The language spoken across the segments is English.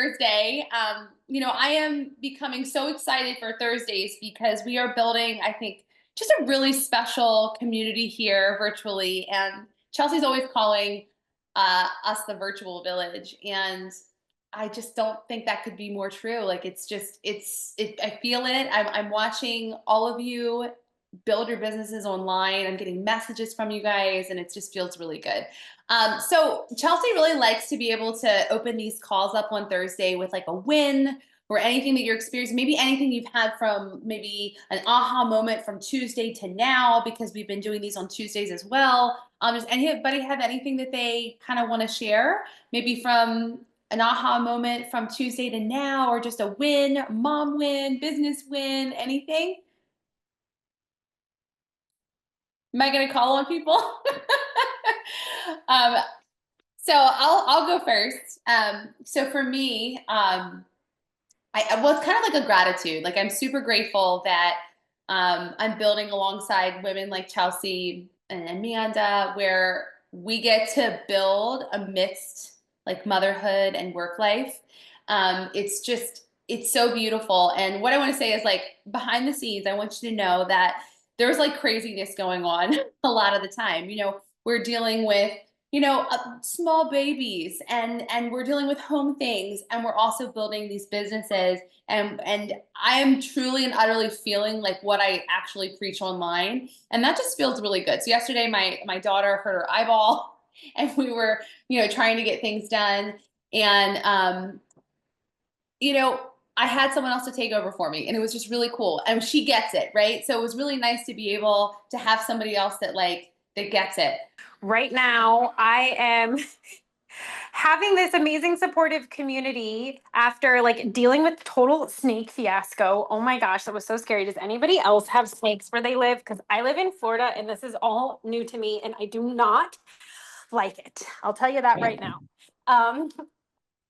Thursday. I am becoming so excited for Thursdays because we are building, I think, just a really special community here virtually. And Chelsea's always calling us the virtual village. And I just don't think that could be more true. Like I feel it. I'm watching all of you build your businesses online. I'm getting messages from you guys, and it just feels really good. So Chelsea really likes to be able to open these calls up on Thursday with like a win or anything that you're experiencing, maybe anything you've had from maybe an aha moment from Tuesday to now, because we've been doing these on Tuesdays as well. Does anybody have anything that they kind of want to share? Maybe from an aha moment from Tuesday to now, or just a win, mom win, business win, anything? Am I going to call on people? um, so I'll go first. So for me, well, it's kind of like a gratitude. Like I'm super grateful that I'm building alongside women like Chelsea and Amanda, where we get to build amidst like motherhood and work life. It's so beautiful. And what I want to say is like behind the scenes, I want you to know that there's like craziness going on a lot of the time. We're dealing with small babies, and we're dealing with home things, and we're also building these businesses, and I am truly and utterly feeling like what I actually preach online, and that just feels really good. So yesterday my daughter hurt her eyeball and we were trying to get things done, and I had someone else to take over for me, and it was just really cool, and she gets it, right? So it was really nice to be able to have somebody else that gets it. Right now, I am having this amazing supportive community after like dealing with total snake fiasco. Oh my gosh, that was so scary. Does anybody else have snakes where they live? Because I live in Florida and this is all new to me and I do not like it. I'll tell you that right now.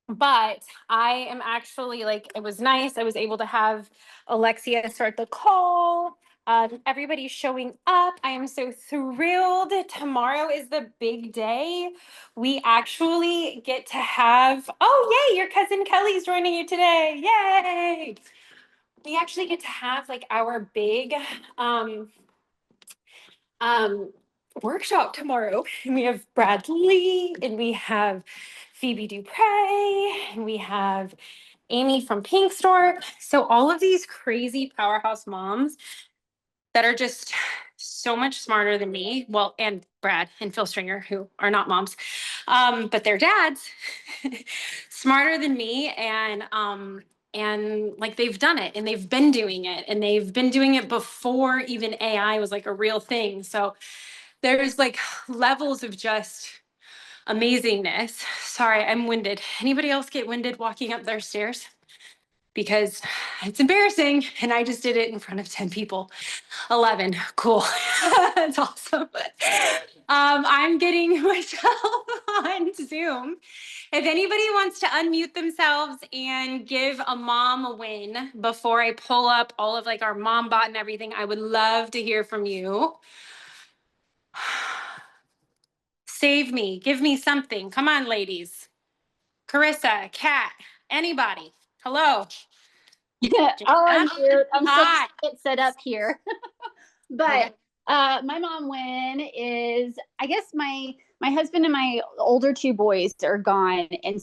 But I am actually like, it was nice. I was able to have Alexia start the call. Everybody's showing up. I am so thrilled. Tomorrow is the big day. We actually get to have, oh, yay, your cousin Kelly's joining you today. Yay. We actually get to have like our big workshop tomorrow. And we have Bradley and we have Phoebe Dupre and we have Amy from Pink Store. So all of these crazy powerhouse moms that are just so much smarter than me. Well, and Brad and Phil Stringer, who are not moms, but they're dads, smarter than me. And like they've done it and they've been doing it and they've been doing it before even AI was like a real thing. So there's like levels of just amazingness. Sorry, I'm winded. Anybody else get winded walking up their stairs? Because it's embarrassing and I just did it in front of 10 people. 11, cool. That's awesome. I'm getting myself on Zoom. If anybody wants to unmute themselves and give a mom a win before I pull up all of like our mom bot and everything, I would love to hear from you. Save me, give me something. Come on, ladies. Carissa, Kat, anybody. Hello. Yeah. Oh, I'm here. I'm Hi. so get set up here. But my mom win is, I guess my husband and my older two boys are gone, and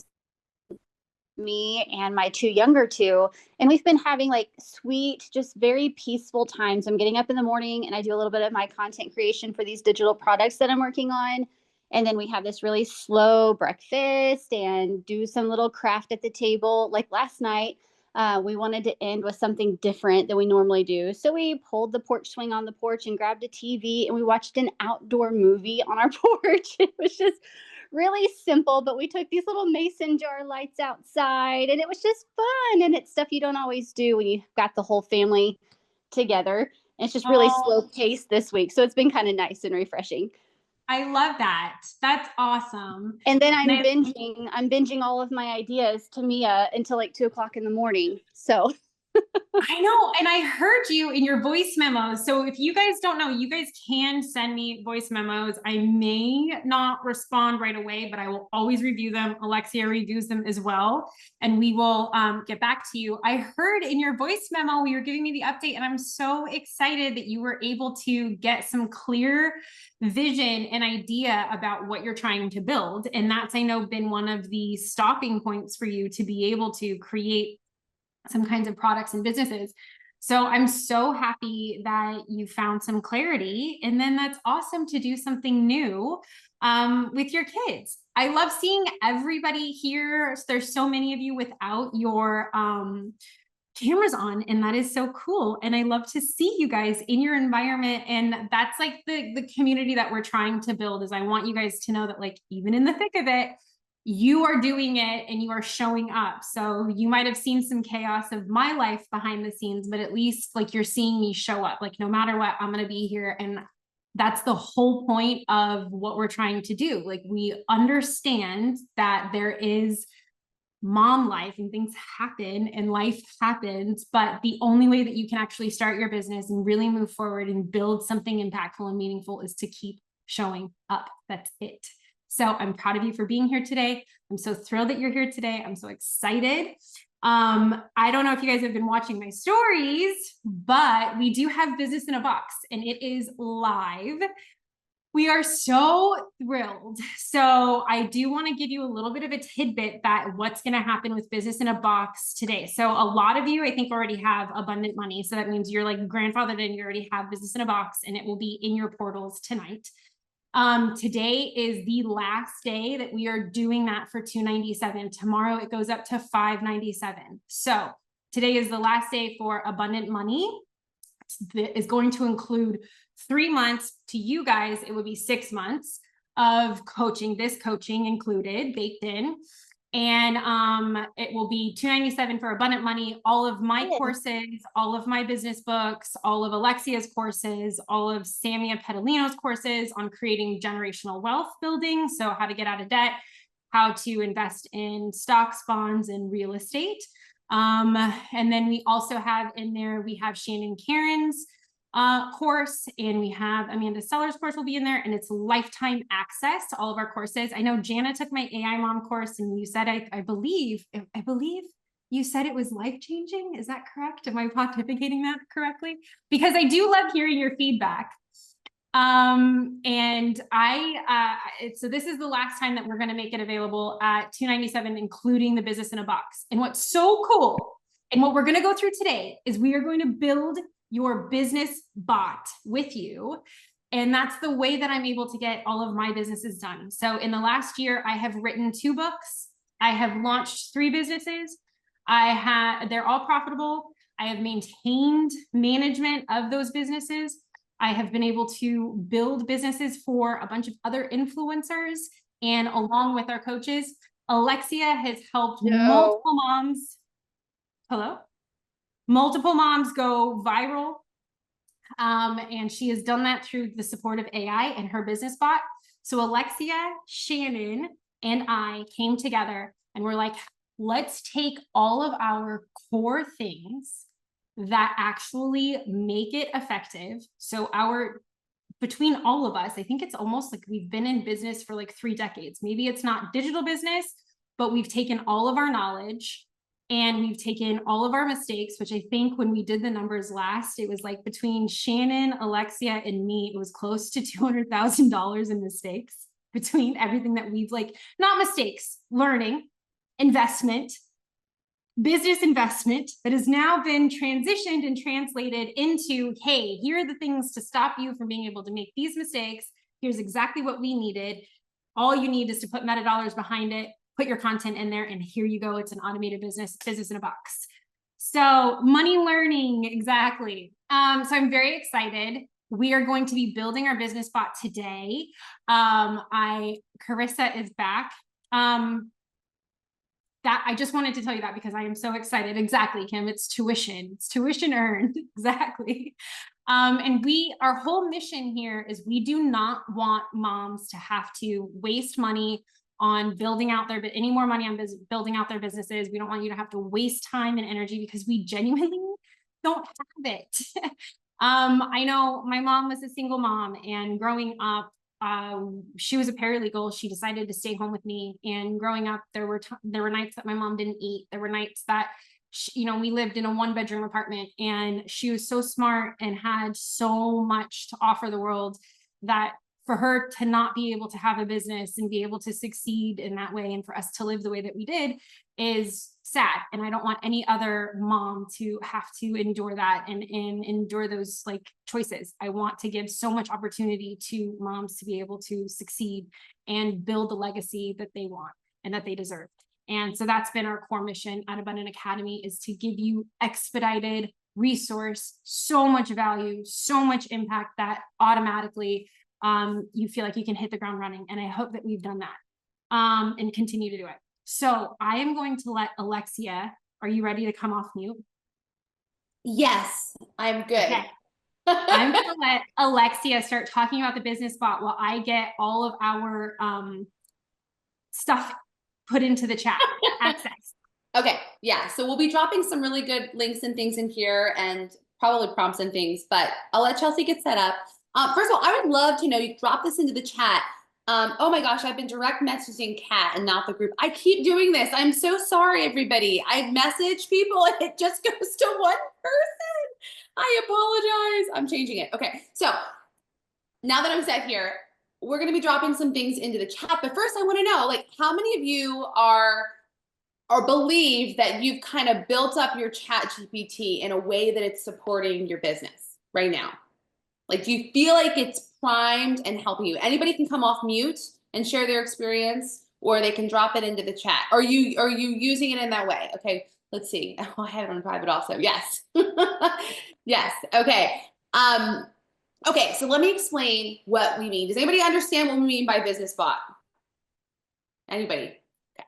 me and my two younger two, and we've been having like sweet, just very peaceful times. I'm getting up in the morning and I do a little bit of my content creation for these digital products that I'm working on. And then we have this really slow breakfast and do some little craft at the table. Like last night, we wanted to end with something different than we normally do. So we pulled the porch swing on the porch and grabbed a TV and we watched an outdoor movie on our porch. It was just really simple, but we took these little mason jar lights outside and it was just fun. And it's stuff you don't always do when you've got the whole family together. And it's just really slow paced this week. So it's been kind of nice and refreshing. I love that. That's awesome. And then I'm binging all of my ideas to Mia until like 2:00 in the morning. So I know. And I heard you in your voice memos. So if you guys don't know, you guys can send me voice memos. I may not respond right away, but I will always review them. Alexia reviews them as well. And we will get back to you. I heard in your voice memo, you were giving me the update, and I'm so excited that you were able to get some clear vision and idea about what you're trying to build. And that's, I know, been one of the stopping points for you to be able to create some kinds of products and businesses. So I'm so happy that you found some clarity. And then that's awesome to do something new with your kids. I love seeing everybody here. There's so many of you without your cameras on, and that is so cool. And I love to see you guys in your environment. And that's like the community that we're trying to build. Is I want you guys to know that, like, even in the thick of it, you are doing it and you are showing up. So you might have seen some chaos of my life behind the scenes, but at least, like, you're seeing me show up. Like, no matter what, I'm going to be here. And that's the whole point of what we're trying to do. Like, we understand that there is mom life and things happen and life happens, but the only way that you can actually start your business and really move forward and build something impactful and meaningful is to keep showing up. That's it. So I'm proud of you for being here today. I'm so thrilled that you're here today. I'm so excited. I don't know if you guys have been watching my stories, but we do have Business in a Box, and it is live. We are so thrilled. So I do want to give you a little bit of a tidbit that what's going to happen with Business in a Box today. So a lot of you, I think, already have abundant money. So that means you're like grandfathered in, you already have Business in a Box, and it will be in your portals tonight. Today is the last day that we are doing that for $297. Tomorrow it goes up to $597. So today is the last day for abundant money. That is going to include 3 months. To you guys, it would be 6 months of coaching, this coaching included, baked in. And it will be $297 for abundant money, all of my courses, all of my business books, all of Alexia's courses, all of Samia Pedalino's courses on creating generational wealth building. So how to get out of debt, how to invest in stocks, bonds, and real estate. And then we also have in there, we have Shannon Karen's course, and we have Amanda Seller's course will be in there, and it's lifetime access to all of our courses. I know Jana took my AI Mom course, and you said, I believe you said it was life-changing. Is that correct? Am I pontificating that correctly? Because I do love hearing your feedback. And so this is the last time that we're going to make it available at $297, including the Business in a Box. And what's so cool, and what we're going to go through today, is we are going to build your business bot with you. And that's the way that I'm able to get all of my businesses done. So in the last year, I have written 2 books. I have launched 3 businesses. They're all profitable. I have maintained management of those businesses. I have been able to build businesses for a bunch of other influencers, and along with our coaches, Alexia has helped multiple moms. Hello? Multiple moms go viral. And she has done that through the support of AI and her business bot. So Alexia, Shannon, and I came together and we're like, let's take all of our core things that actually make it effective. So between all of us, I think it's almost like we've been in business for like 3 decades. Maybe it's not digital business, but we've taken all of our knowledge and we've taken all of our mistakes, which I think when we did the numbers last, it was like between Shannon, Alexia, and me, it was close to $200,000 in mistakes between everything that we've not mistakes, learning, investment, business investment that has now been transitioned and translated into, hey, here are the things to stop you from being able to make these mistakes. Here's exactly what we needed. All you need is to put meta dollars behind it, put your content in there, and here you go. It's an automated business in a box. So money learning, exactly. So I'm very excited. We are going to be building our business bot today. Carissa is back. That I just wanted to tell you that because I am so excited. Exactly, Kim. It's tuition earned. Exactly. And our whole mission here is we do not want moms to have to waste money on building out any more money on building out their businesses. We don't want you to have to waste time and energy because we genuinely don't have it. I know my mom was a single mom, and growing up, she was a paralegal. She decided to stay home with me. And growing up, there were nights that my mom didn't eat. There were nights that we lived in a 1-bedroom apartment, and she was so smart and had so much to offer the world that for her to not be able to have a business and be able to succeed in that way, and for us to live the way that we did, is sad. And I don't want any other mom to have to endure that and endure those like choices. I want to give so much opportunity to moms to be able to succeed and build the legacy that they want and that they deserve. And so that's been our core mission at Abundant Academy, is to give you expedited resource, so much value, so much impact that automatically you feel like you can hit the ground running. And I hope that we've done that and continue to do it. So I am going to let Alexia, are you ready to come off mute? Yes, I'm good. Okay. I'm going to let Alexia start talking about the business bot while I get all of our stuff put into the chat access. Okay, yeah, so we'll be dropping some really good links and things in here, and probably prompts and things, but I'll let Chelsea get set up. First of all, I would love to know, you drop this into the chat. Oh my gosh, I've been direct messaging Kat and not the group. I keep doing this. I'm so sorry, everybody. I message people and it just goes to one person. I apologize. I'm changing it. Okay, so now that I'm set here, we're gonna be dropping some things into the chat, but first I wanna know, like, how many of you are or believe that you've kind of built up your ChatGPT in a way that it's supporting your business right now? Like, do you feel like it's primed and helping you? Anybody can come off mute and share their experience, or they can drop it into the chat. Are you using it in that way? Okay, let's see. Oh, I have it on private also. Yes. Yes. Okay. Okay, so let me explain what we mean. Does anybody understand what we mean by business bot? Anybody? Okay.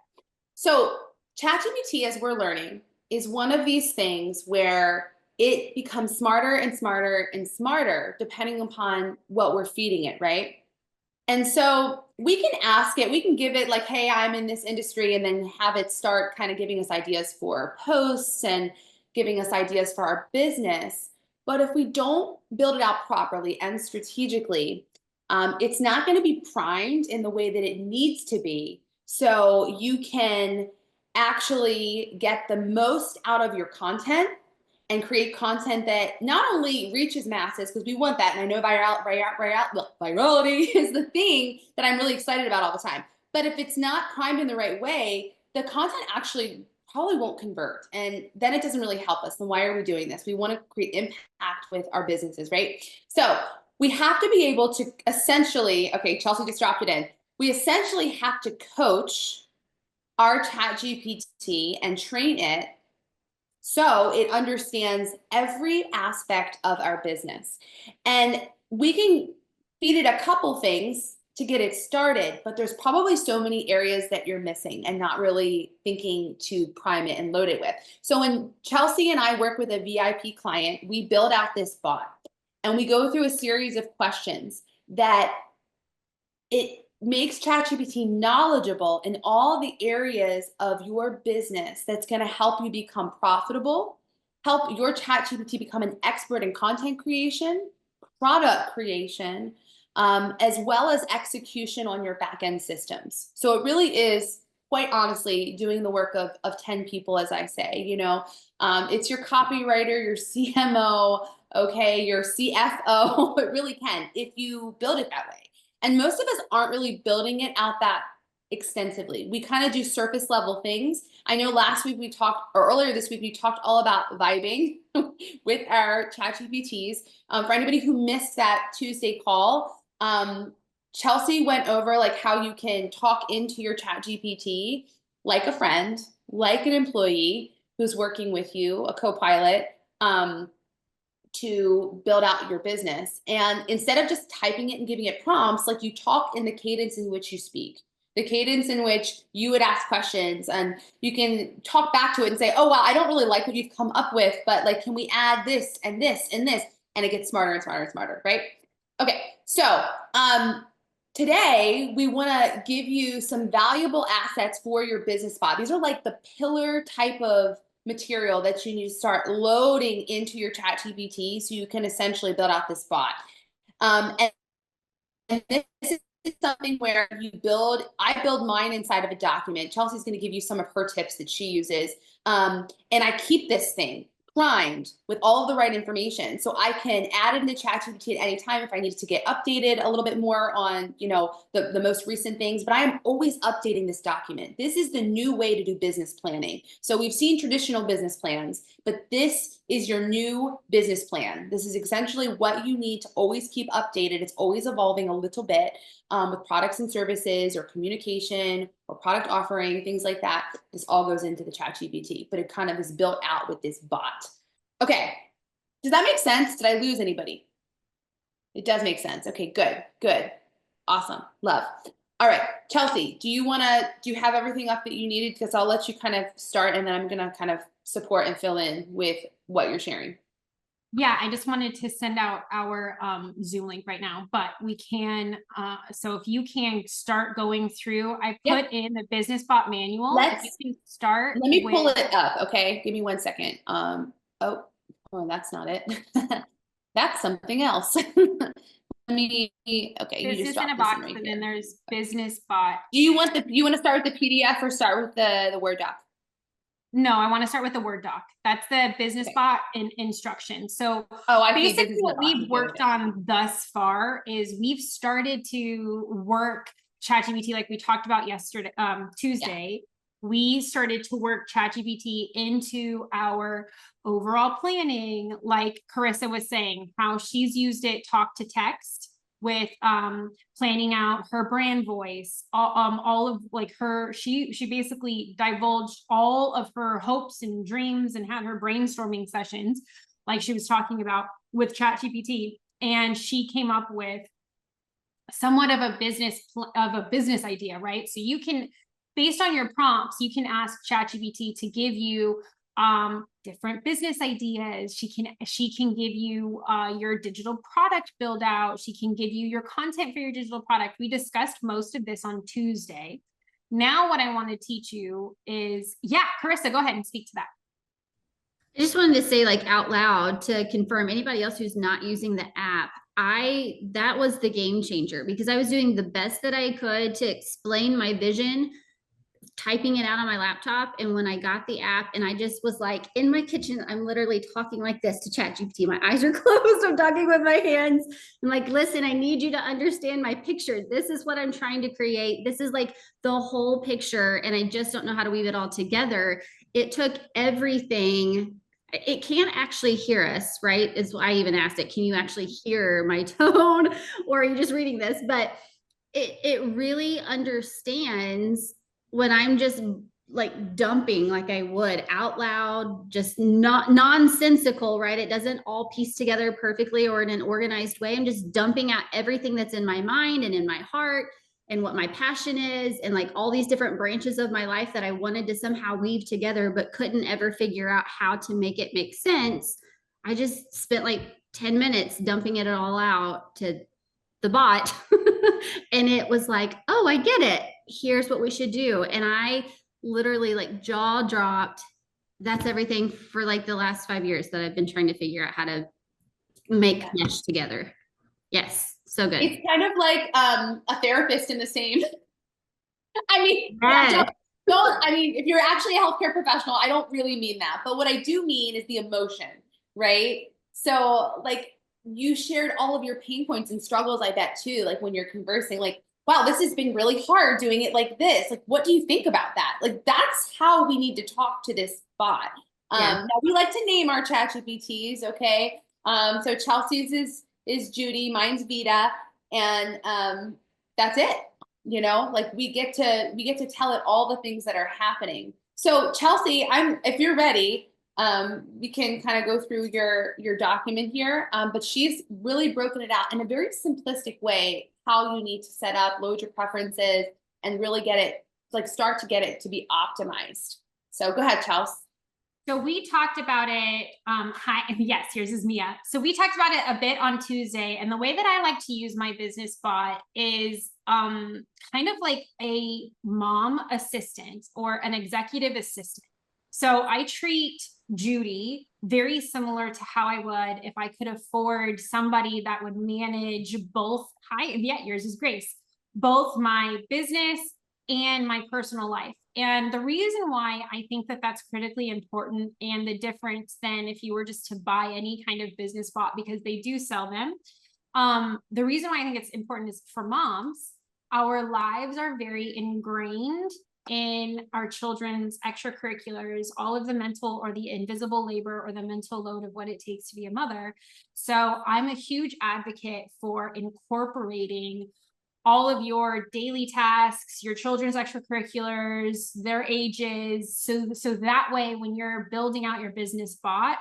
So ChatGPT, as we're learning, is one of these things where it becomes smarter and smarter and smarter depending upon what we're feeding it, right? And so we can ask it, we can give it like, hey, I'm in this industry, and then have it start kind of giving us ideas for posts and giving us ideas for our business. But if we don't build it out properly and strategically, it's not going to be primed in the way that it needs to be. So you can actually get the most out of your content and create content that not only reaches masses, because we want that, and I know virality is the thing that I'm really excited about all the time. But if it's not primed in the right way, the content actually probably won't convert, and then it doesn't really help us. Then why are we doing this? We want to create impact with our businesses, right? So we have to be able to essentially, okay, Chelsea just dropped it in. We essentially have to coach our ChatGPT and train it so it understands every aspect of our business. And we can feed it a couple things to get it started, but there's probably so many areas that you're missing and not really thinking to prime it and load it with. So when Chelsea and I work with a VIP client, we build out this bot, and we go through a series of questions that it makes ChatGPT knowledgeable in all the areas of your business that's going to help you become profitable, help your ChatGPT become an expert in content creation, product creation, as well as execution on your back-end systems. So it really is, quite honestly, doing the work of 10 people, as I say. It's your copywriter, your CMO, okay, your CFO. It really can, if you build it that way. And most of us aren't really building it out that extensively. We kind of do surface level things. I know last week we talked, or earlier this week, we talked all about vibing with our ChatGPTs. For anybody who missed that Tuesday call, Chelsea went over like how you can talk into your ChatGPT like a friend, like an employee who's working with you, a co-pilot, to build out your business. And instead of just typing it and giving it prompts, like, you talk in the cadence in which you speak, the cadence in which you would ask questions, and you can talk back to it and say, oh, wow, I don't really like what you've come up with, but like, can we add this and this and this? And it gets smarter and smarter and smarter, right? Okay, so today we want to give you some valuable assets for your business spot. These are like the pillar type of material that you need to start loading into your ChatGPT so you can essentially build out this bot. And this is something where I build mine inside of a document. Chelsea's going to give you some of her tips that she uses. And I keep this thing primed with all of the right information. So I can add it into ChatGPT at any time if I need to get updated a little bit more on, the most recent things, but I am always updating this document. This is the new way to do business planning. So we've seen traditional business plans, but this is your new business plan. This is essentially what you need to always keep updated. It's always evolving a little bit with products and services or communication or product offering, things like that. This all goes into the ChatGPT, but it kind of is built out with this bot. Okay, does that make sense? Did I lose anybody? It does make sense. Okay, good. Awesome, love. All right, Chelsea, do you have everything up that you needed? Because I'll let you kind of start and then I'm gonna kind of support and fill in with what you're sharing. Yeah, I just wanted to send out our Zoom link right now, but we can, so if you can start going through, I put in the business bot manual. If you can start. Let me pull it up, okay? Give me 1 second. Oh, that's not it. That's something else. Okay, you just in a box, and then there's business bot. Do you want to start with the PDF or start with the Word doc? No, I want to start with the Word doc. That's the business bot and instructions. So basically what we've worked on thus far is we've started to work ChatGPT like we talked about yesterday, Tuesday. Yeah. We started to work ChatGPT into our overall planning, like Carissa was saying, how she's used it talk to text with planning out her brand voice, all of like she basically divulged all of her hopes and dreams and had her brainstorming sessions like she was talking about with ChatGPT, and she came up with somewhat of a business idea, right? So you can, based on your prompts, you can ask ChatGPT to give you different business ideas. She can give you your digital product build out. She can give you your content for your digital product. We discussed most of this on Tuesday. Now what I want to teach you is, Carissa, go ahead and speak to that. I just wanted to say, like, out loud to confirm anybody else who's not using the app, that was the game changer, because I was doing the best that I could to explain my vision, typing it out on my laptop. And when I got the app and I just was like in my kitchen, I'm literally talking like this to ChatGPT. My eyes are closed. I'm talking with my hands. I'm like, listen, I need you to understand my picture. This is what I'm trying to create. This is like the whole picture. And I just don't know how to weave it all together. It took everything. It can't actually hear us, right? Is why I even asked it. Can you actually hear my tone, or are you just reading this? But it really understands when I'm just like dumping like I would out loud, just not nonsensical, right? It doesn't all piece together perfectly or in an organized way. I'm just dumping out everything that's in my mind and in my heart and what my passion is, and like all these different branches of my life that I wanted to somehow weave together, but couldn't ever figure out how to make it make sense. I just spent like 10 minutes dumping it all out to the bot. And it was like, oh, I get it. Here's what we should do. And I literally like jaw dropped. That's everything for like the last 5 years that I've been trying to figure out how to make mesh together. Yes. So good. It's kind of like a therapist in the same. I mean, if you're actually a healthcare professional, I don't really mean that. But what I do mean is the emotion, right? So like you shared all of your pain points and struggles, I bet too, like when you're conversing, like, wow, this has been really hard doing it like this. Like, what do you think about that? Like, that's how we need to talk to this bot. Now we like to name our ChatGPTs, okay? So Chelsea's is Judy, mine's Vita, and that's it. Like we get to tell it all the things that are happening. So Chelsea, if you're ready, we can kind of go through your document here, but she's really broken it out in a very simplistic way, how you need to set up, load your preferences, and really get it, like start to get it to be optimized. So go ahead, Chelsea. So we talked about it. Hi, yes, here's Mia. So we talked about it a bit on Tuesday, and the way that I like to use my business bot is kind of like a mom assistant or an executive assistant. So I treat Judy very similar to how I would if I could afford somebody that would manage both. Hi, yeah, yours is Grace. Both my business and my personal life. And the reason why I think that that's critically important and the difference than if you were just to buy any kind of business bot, because they do sell them. The reason why I think it's important is for moms, our lives are very ingrained in our children's extracurriculars, all of the mental or the invisible labor or the mental load of what it takes to be a mother. So I'm a huge advocate for incorporating all of your daily tasks, your children's extracurriculars, their ages. So that way, when you're building out your business bot,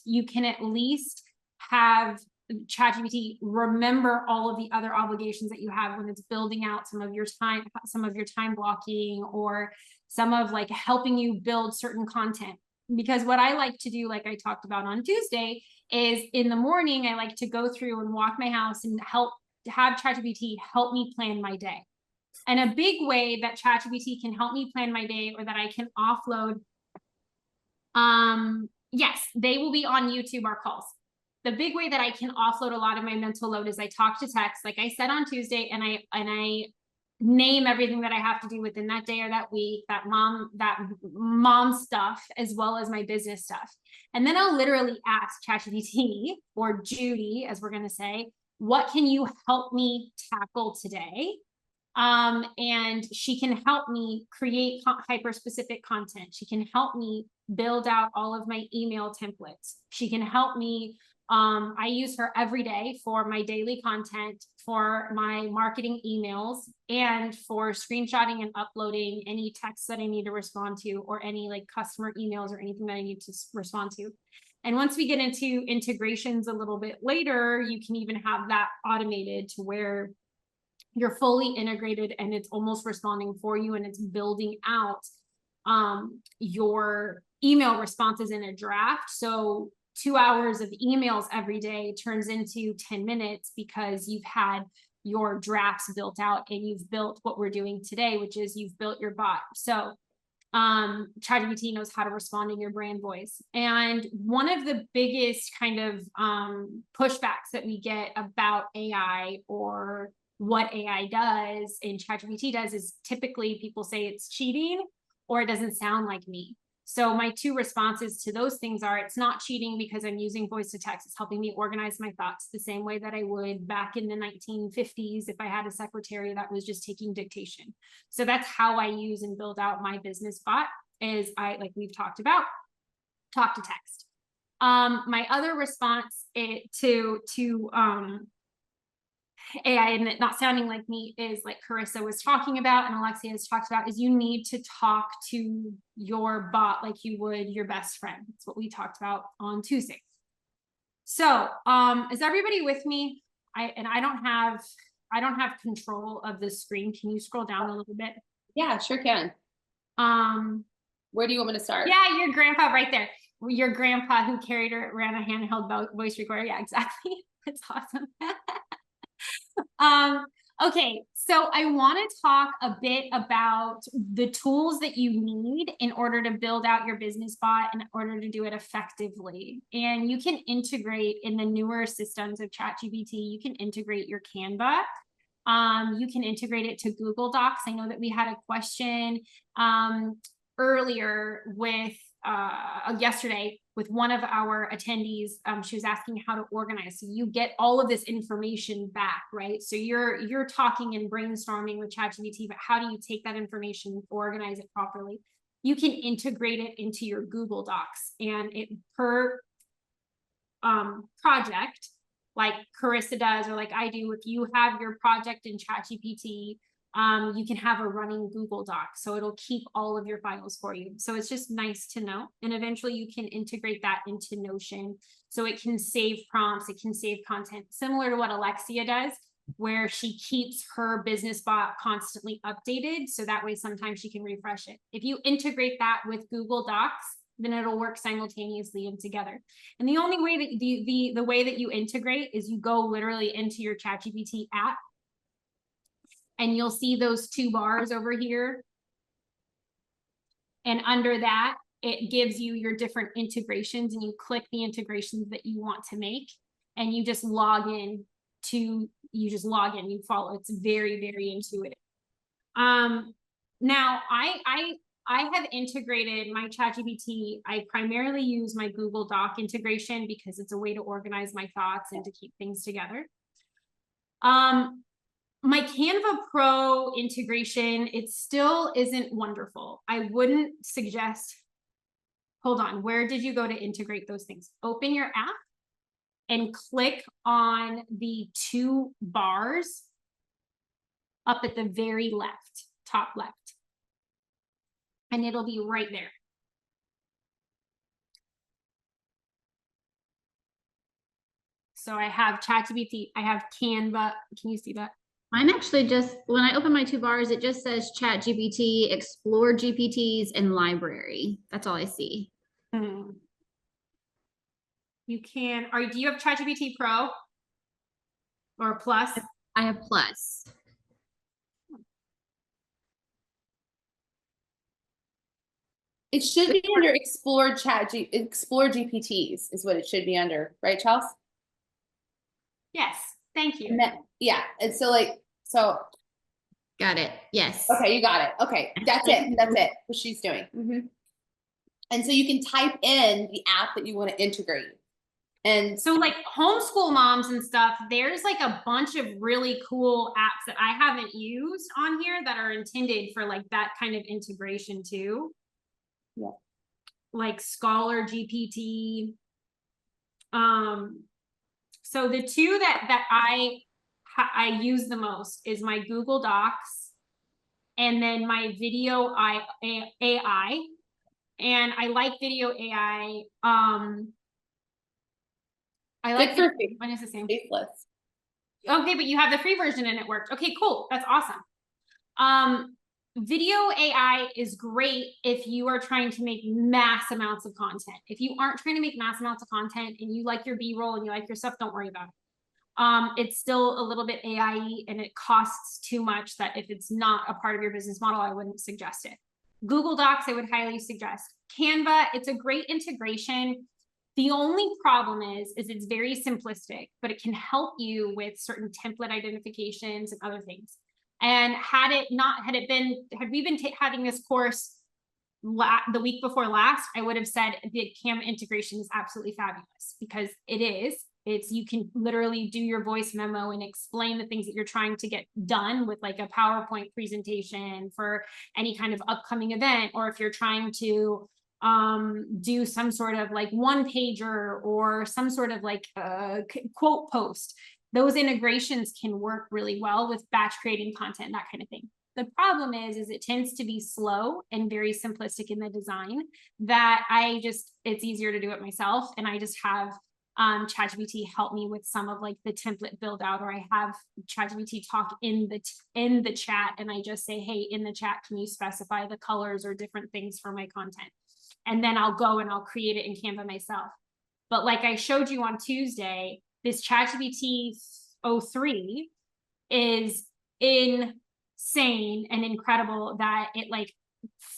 you can at least have ChatGPT remember all of the other obligations that you have when it's building out some of your time blocking, or some of like helping you build certain content. Because what I like to do, like I talked about on Tuesday, is in the morning, I like to go through and walk my house and have ChatGPT help me plan my day. And a big way that ChatGPT can help me plan my day, or that I can offload, yes, they will be on YouTube, our calls. The big way that I can offload a lot of my mental load is I talk to text, like I said on Tuesday, and I name everything that I have to do within that day or that week, that mom stuff, as well as my business stuff. And then I'll literally ask ChatGPT, or Judy, as we're going to say, what can you help me tackle today? And she can help me create hyper specific content. She can help me build out all of my email templates. She can help me. I use her every day for my daily content, for my marketing emails, and for screenshotting and uploading any texts that I need to respond to, or any like customer emails or anything that I need to respond to. And once we get into integrations a little bit later, you can even have that automated to where you're fully integrated and it's almost responding for you, and it's building out your email responses in a draft. So 2 hours of emails every day turns into 10 minutes because you've had your drafts built out and you've built what we're doing today, which is you've built your bot. So ChatGPT knows how to respond in your brand voice. And one of the biggest kind of pushbacks that we get about AI, or what AI does and ChatGPT does, is typically people say it's cheating or it doesn't sound like me. So my two responses to those things are, it's not cheating because I'm using voice to text. It's helping me organize my thoughts the same way that I would back in the 1950s if I had a secretary that was just taking dictation. So that's how I use and build out my business bot, is like we've talked about, talk to text. My other response to AI and it not sounding like me is, like Carissa was talking about and Alexia has talked about, is you need to talk to your bot like you would your best friend. That's what we talked about on Tuesday. So is everybody with me? I don't have control of the screen. Can you scroll down a little bit? Yeah, sure can. Where do you want me to start? Yeah, your grandpa right there. Your grandpa who carried around a handheld voice recorder. Yeah, exactly. That's awesome. Okay, so I want to talk a bit about the tools that you need in order to build out your business bot in order to do it effectively. And you can integrate in the newer systems of ChatGPT, you can integrate your Canva. You can integrate it to Google Docs. I know that we had a question earlier with yesterday with one of our attendees. She was asking how to organize. So you get all of this information back, right? So you're talking and brainstorming with ChatGPT, but how do you take that information, organize it properly? You can integrate it into your Google Docs, and it per project, like Carissa does, or like I do, if you have your project in ChatGPT, you can have a running Google Doc, so it'll keep all of your files for you. So it's just nice to know. And eventually you can integrate that into Notion, so it can save prompts, it can save content, similar to what Alexia does, where she keeps her business bot constantly updated. So that way sometimes she can refresh it. If you integrate that with Google Docs, then it'll work simultaneously and together. And the only way that the way that you integrate is you go literally into your ChatGPT app, and you'll see those 2 bars over here. And under that, it gives you your different integrations, and you click the integrations that you want to make, and you just log in, you follow. It's very, very intuitive. Now I have integrated my ChatGPT. I primarily use my Google Doc integration because it's a way to organize my thoughts and to keep things together. My Canva Pro integration, it still isn't wonderful. I wouldn't suggest, hold on, where did you go to integrate those things? Open your app and click on the 2 bars up at the very left, top left. And it'll be right there. So I have ChatGPT, I have Canva. Can you see that? Mine actually just, when I open my 2 bars, it just says ChatGPT, Explore GPTs, and Library. That's all I see. You can, do you have ChatGPT Pro or Plus? I have Plus. It should be under Explore GPTs is what it should be under, right, Chelsea? Yes, thank you. And then, yeah, and so Got it. Yes. okay, you got it. Okay, that's it. That's it. What she's doing. And so you can type in the app that you want to integrate. And so like homeschool moms and stuff, there's like a bunch of really cool apps that I haven't used on here that are intended for like that kind of integration too. Yeah. Like Scholar GPT. So the 2 that I use the most is my Google Docs and then my video AI. And I like video AI. I like when it's the same. Faceless. Okay, but you have the free version and it worked. Okay, cool. That's awesome. Video AI is great if you are trying to make mass amounts of content. If you aren't trying to make mass amounts of content and you like your B-roll and you like your stuff, don't worry about it. It's still a little bit AI-y and it costs too much that if it's not a part of your business model, I wouldn't suggest it. Google Docs, I would highly suggest. Canva, it's a great integration. The only problem is it's very simplistic, but it can help you with certain template identifications and other things. And had we been having this course the week before last, I would have said the Canva integration is absolutely fabulous because it is. You can literally do your voice memo and explain the things that you're trying to get done with like a PowerPoint presentation for any kind of upcoming event, or if you're trying to do some sort of like 1-pager or some sort of like quote post. Those integrations can work really well with batch creating content, that kind of thing. The problem is it tends to be slow and very simplistic in the design that it's easier to do it myself. And I just have ChatGPT help me with some of like the template build out, or I have ChatGPT talk in the chat and I just say, hey, in the chat, can you specify the colors or different things for my content? And then I'll go and I'll create it in Canva myself. But like I showed you on Tuesday, this ChatGPT 03 is insane and incredible that it like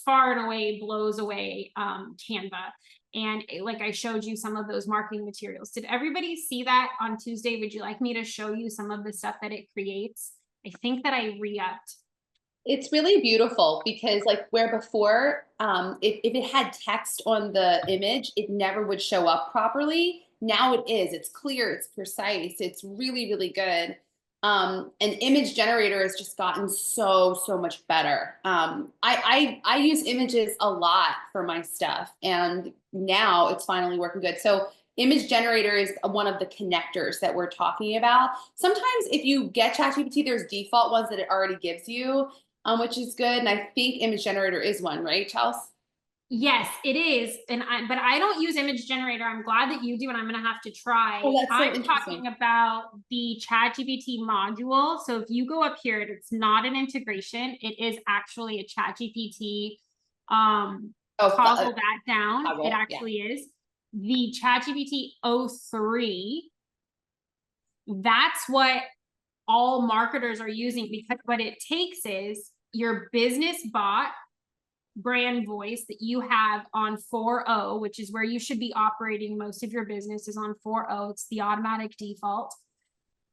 far and away blows away Canva. And like I showed you some of those marketing materials. Did everybody see that on Tuesday? Would you like me to show you some of the stuff that it creates? I think that I re-upped. It's really beautiful because like where before, if it had text on the image, it never would show up properly. Now it is. It's clear. It's precise. It's really, really good. And image generator has just gotten so much better. I use images a lot for my stuff, and now it's finally working good. So image generator is one of the connectors that we're talking about. Sometimes if you get ChatGPT, there's default ones that it already gives you, which is good. And I think image generator is one, right, Chelsea? Yes, it is. But I don't use image generator. I'm glad that you do, and I'm going to have to try. Oh, that's so I'm talking about the ChatGPT module. So if you go up here, it's not an integration. It is actually a ChatGPT toggle that down. Toggle, It actually is. The ChatGPT O3, that's what all marketers are using, because what it takes is your business bot brand voice that you have on 4.0, which is where you should be operating most of your business, is on 4.0. It's the automatic default.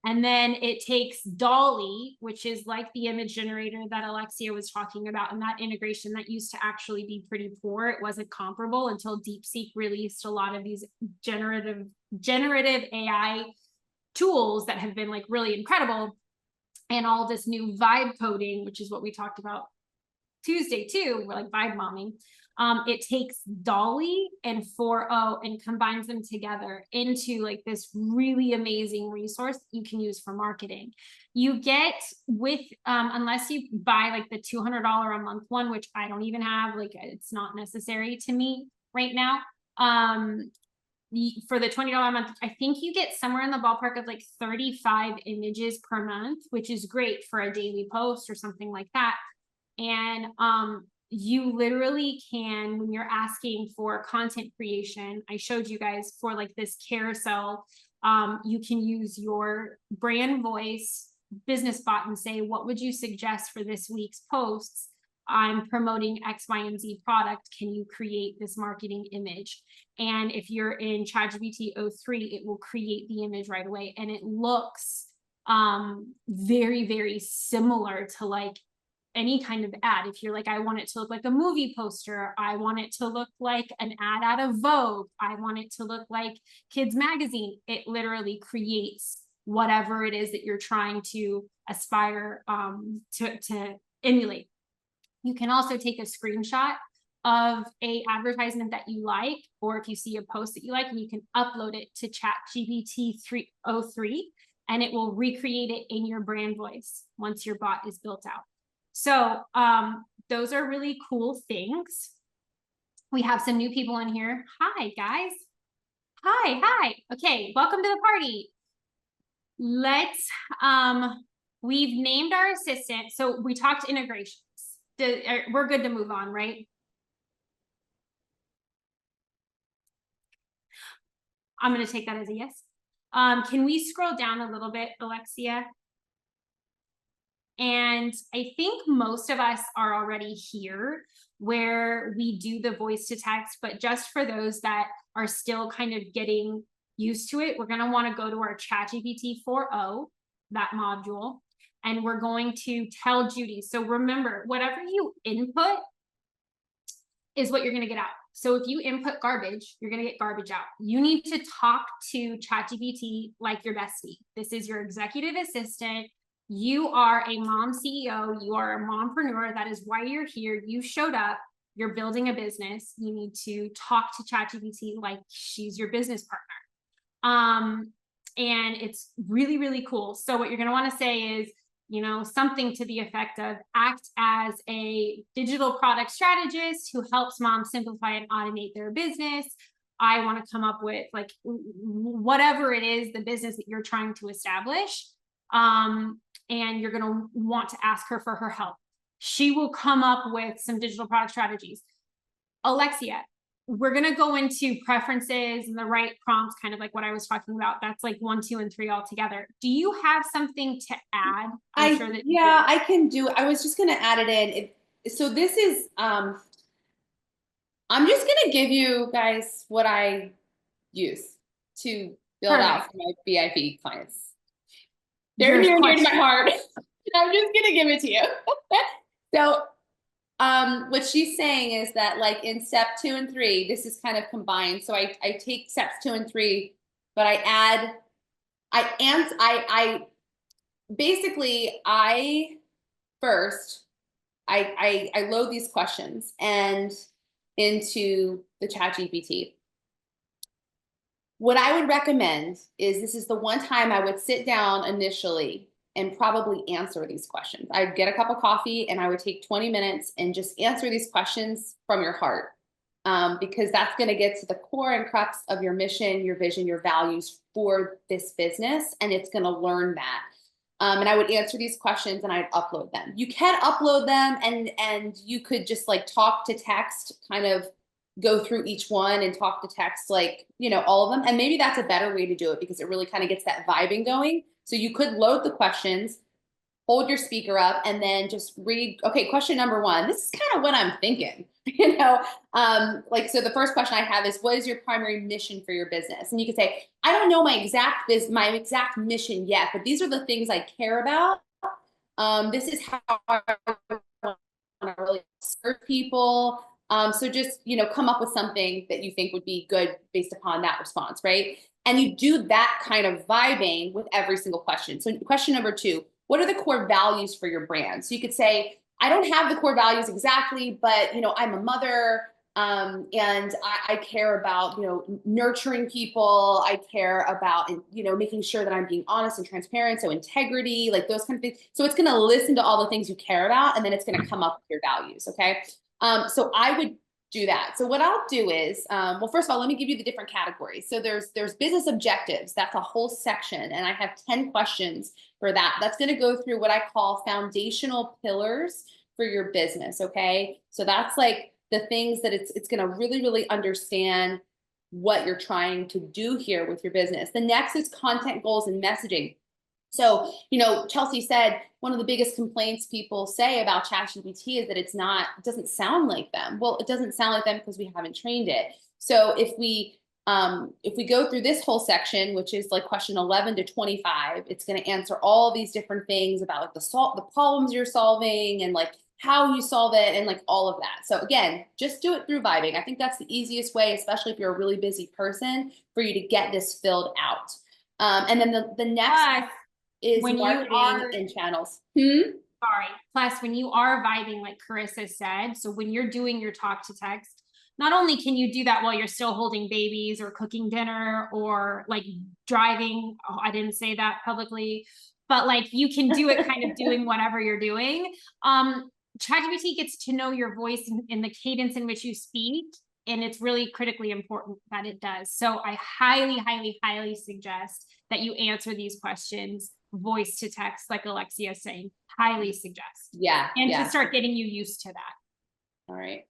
And then it takes Dolly, which is like the image generator that Alexia was talking about, and that integration that used to actually be pretty poor. It wasn't comparable until DeepSeek released a lot of these generative AI tools that have been like really incredible, and all this new vibe coding, which is what we talked about Tuesday too. We're like vibe bombing. It takes Dolly and 4.0 and combines them together into like this really amazing resource that you can use for marketing. You get with, unless you buy like the $200 a month one, which I don't even have, like it's not necessary to me right now. For the $20 a month, I think you get somewhere in the ballpark of like 35 images per month, which is great for a daily post or something like that. And you literally can, when you're asking for content creation, I showed you guys for like this carousel, you can use your brand voice business bot and say, what would you suggest for this week's posts? I'm promoting X, Y, and Z product. Can you create this marketing image? And if you're in ChatGPT O3, it will create the image right away. And it looks very, very similar to like any kind of ad. If you're like, I want it to look like a movie poster, I want it to look like an ad out of Vogue, I want it to look like Kids Magazine, it literally creates whatever it is that you're trying to aspire to emulate. You can also take a screenshot of a advertisement that you like, or if you see a post that you like, and you can upload it to ChatGPT 303, and it will recreate it in your brand voice once your bot is built out. So those are really cool things. We have some new people in here. Hi, guys. Hi. Okay, welcome to the party. Let's, we've named our assistant. So we talked integrations. We're good to move on, right? I'm going to take that as a yes. Can we scroll down a little bit, Alexia? And I think most of us are already here where we do the voice to text, but just for those that are still kind of getting used to it, we're going to want to go to our ChatGPT 4.0, that module, and we're going to tell Judy. So remember, whatever you input is what you're going to get out. So if you input garbage, you're going to get garbage out. You need to talk to ChatGPT like your bestie. This is your executive assistant. You are a mom CEO. You are a mompreneur. That is why you're here. You showed up. You're building a business. You need to talk to ChatGPT like she's your business partner. And it's really, really cool. So what you're going to want to say is, you know, something to the effect of act as a digital product strategist who helps moms simplify and automate their business. I want to come up with like whatever it is, the business that you're trying to establish. And you're going to want to ask her for her help. She will come up with some digital product strategies. Alexia, we're going to go into preferences and the right prompts, kind of like what I was talking about. That's like 1, 2, and 3 all together. Do you have something to add? I'm sure that I can do. I was just going to add it in. So this is, I'm just going to give you guys what I use to build out for my VIP clients. They're near and dear to my heart. I'm just going to give it to you. So what she's saying is that like in step 2 and 3, this is kind of combined. So I take steps 2 and 3, but I load these questions and into the ChatGPT. What I would recommend is this is the one time I would sit down initially and probably answer these questions. I'd get a cup of coffee and I would take 20 minutes and just answer these questions from your heart, because that's going to get to the core and crux of your mission, your vision, your values for this business, and it's going to learn that. And I would answer these questions and I'd upload them. You can upload them and you could just like talk to text kind of go through each one and talk to text, like, all of them. And maybe that's a better way to do it because it really kind of gets that vibing going. So you could load the questions, hold your speaker up, and then just read, okay, question number one. This is kind of what I'm thinking, so the first question I have is, what is your primary mission for your business? And you could say, I don't know my exact mission yet, but these are the things I care about. This is how I want to really serve people. So just, come up with something that you think would be good based upon that response, right? And you do that kind of vibing with every single question. So question number two, what are the core values for your brand? So you could say, I don't have the core values exactly, but, I'm a mother, and I care about, nurturing people. I care about, making sure that I'm being honest and transparent. So integrity, like those kind of things. So it's going to listen to all the things you care about, and then it's going to come up with your values. Okay. So I would do that. So what I'll do is, well, first of all, let me give you the different categories. So there's business objectives. That's a whole section. And I have 10 questions for that. That's going to go through what I call foundational pillars for your business. Okay. So that's like the things that it's going to really, really understand what you're trying to do here with your business. The next is content goals and messaging. So, Chelsea said one of the biggest complaints people say about ChatGPT is that it doesn't sound like them. Well, it doesn't sound like them because we haven't trained it. So if we go through this whole section, which is like question 11 to 25, it's going to answer all these different things about like the problems you're solving and like how you solve it and like all of that. So again, just do it through vibing. I think that's the easiest way, especially if you're a really busy person, for you to get this filled out. And then the next is when marketing and channels. Sorry. Plus, when you are vibing, like Carissa said, so when you're doing your talk to text, not only can you do that while you're still holding babies or cooking dinner or like driving, oh, I didn't say that publicly, but like you can do it kind of doing whatever you're doing. ChatGPT gets to know your voice and the cadence in which you speak, and it's really critically important that it does. So I highly, highly, highly suggest that you answer these questions voice to text, like Alexia is saying. Highly suggest. Yeah. And to start getting you used to that. All right.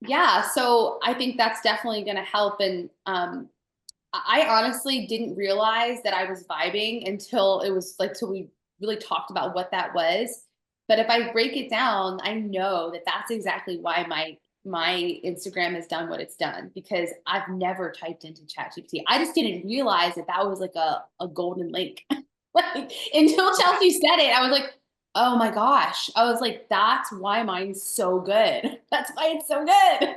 Yeah, so I think that's definitely going to help. And I honestly didn't realize that I was vibing until it was like, till we really talked about what that was. But if I break it down, I know that that's exactly why my Instagram has done what it's done, because I've never typed into ChatGPT. I just didn't realize that was like a golden link. Like until Chelsea said it, I was like, oh my gosh. I was like, that's why mine's so good. That's why it's so good.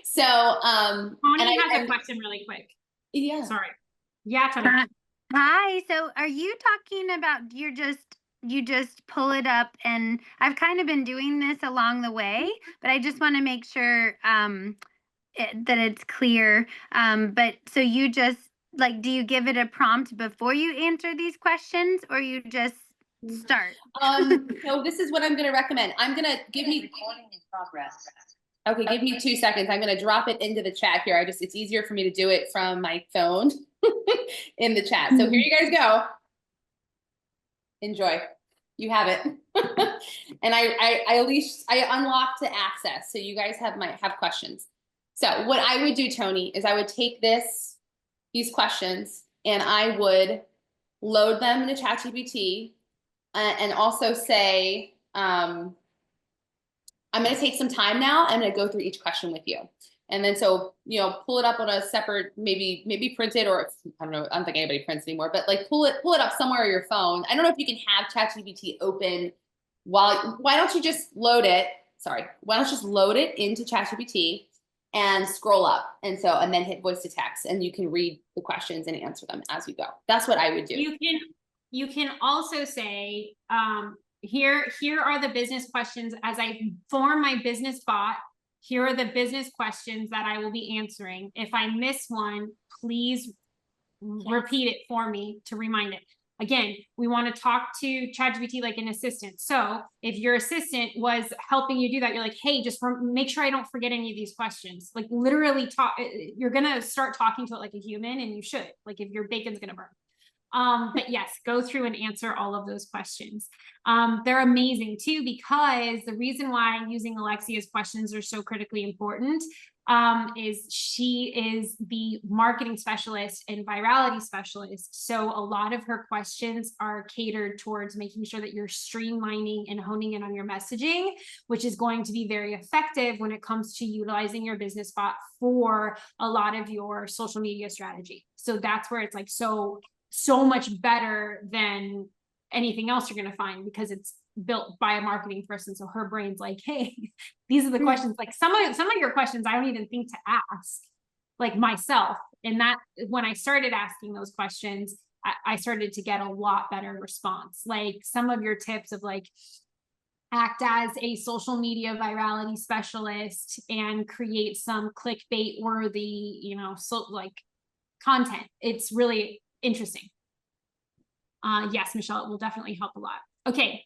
So, Tony has a question really quick. Yeah. Sorry. Yeah, Tony. Hi. So are you talking about you just pull it up, and I've kind of been doing this along the way, but I just want to make sure that it's clear. But so you just like, do you give it a prompt before you answer these questions, or you just start? So this is what I'm going to recommend. I'm going to give me recording in progress. Okay, give me 2 seconds. I'm going to drop it into the chat here. It's easier for me to do it from my phone in the chat. So here you guys go. Enjoy. You have it. And I unlocked the access, so you guys have questions. So what I would do, Tony, is I would take these questions and I would load them into ChatGPT and also say, I'm going to take some time now. I'm going to go through each question with you. And then so, pull it up on a separate, maybe print it, or I don't know, I don't think anybody prints anymore, but like pull it up somewhere on your phone. I don't know if you can have ChatGPT open why don't you just load it? Sorry. Why don't you just load it into ChatGPT and scroll up. And then hit voice to text, and you can read the questions and answer them as you go. That's what I would do. You can also say, here are the business questions as I form my business bot. Here are the business questions that I will be answering. If I miss one, please repeat it for me to remind it. Again, we want to talk to ChatGPT like an assistant. So if your assistant was helping you do that, you're like, hey, just make sure I don't forget any of these questions. Like literally you're going to start talking to it like a human, and you should. Like if your bacon's going to burn. But yes, go through and answer all of those questions. They're amazing too, because the reason why using Alexia's questions are so critically important is she is the marketing specialist and virality specialist. So a lot of her questions are catered towards making sure that you're streamlining and honing in on your messaging, which is going to be very effective when it comes to utilizing your business bot for a lot of your social media strategy. So that's where it's like so much better than anything else you're going to find, because it's built by a marketing person. So her brain's like, hey, these are the questions. Like some of your questions I don't even think to ask, like myself. And that when I started asking those questions, I started to get a lot better response. Like some of your tips of like, act as a social media virality specialist and create some clickbait worthy, so like content. It's really interesting. Yes, Michelle, it will definitely help a lot. Okay,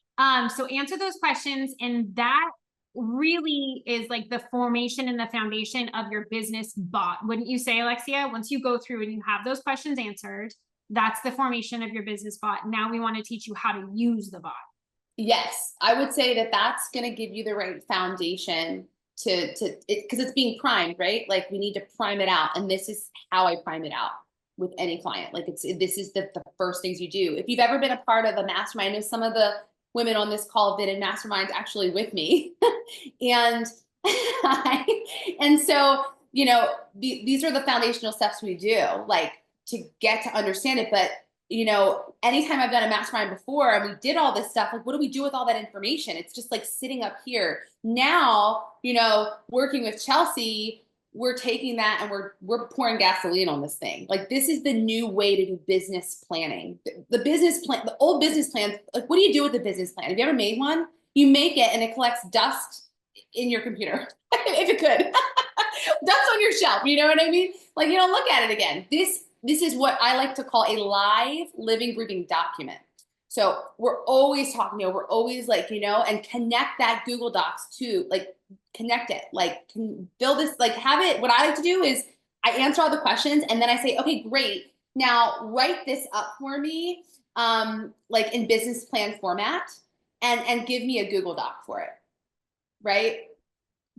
so answer those questions, and that really is like the formation and the foundation of your business bot. Wouldn't you say, Alexia? Once you go through and you have those questions answered, that's the formation of your business bot. Now we want to teach you how to use the bot. Yes, I would say that that's going to give you the right foundation because it's being primed, right? Like we need to prime it out, and this is how I prime it out with any client. Like this is the first things you do. If you've ever been a part of a mastermind, I know some of the women on this call have been in masterminds actually with me, and and so these are the foundational steps we do, like to get to understand it. But anytime I've done a mastermind before and we did all this stuff, like, what do we do with all that information? It's just like sitting up here. Now, working with Chelsea, we're taking that and we're pouring gasoline on this thing. Like, this is the new way to do business planning. The business plan, the old business plans, like, what do you do with the business plan? Have you ever made one? You make it and it collects dust in your computer, if it could. Dust on your shelf, you know what I mean? Like, you don't look at it again. This is what I like to call a live, living, breathing document. So we're always talking, we're always like, and connect that Google Docs to, like, connect it, like, can build this, like, have it. What I like to do is I answer all the questions and then I say, okay, great. Now write this up for me, like in business plan format, and give me a Google Doc for it. Right?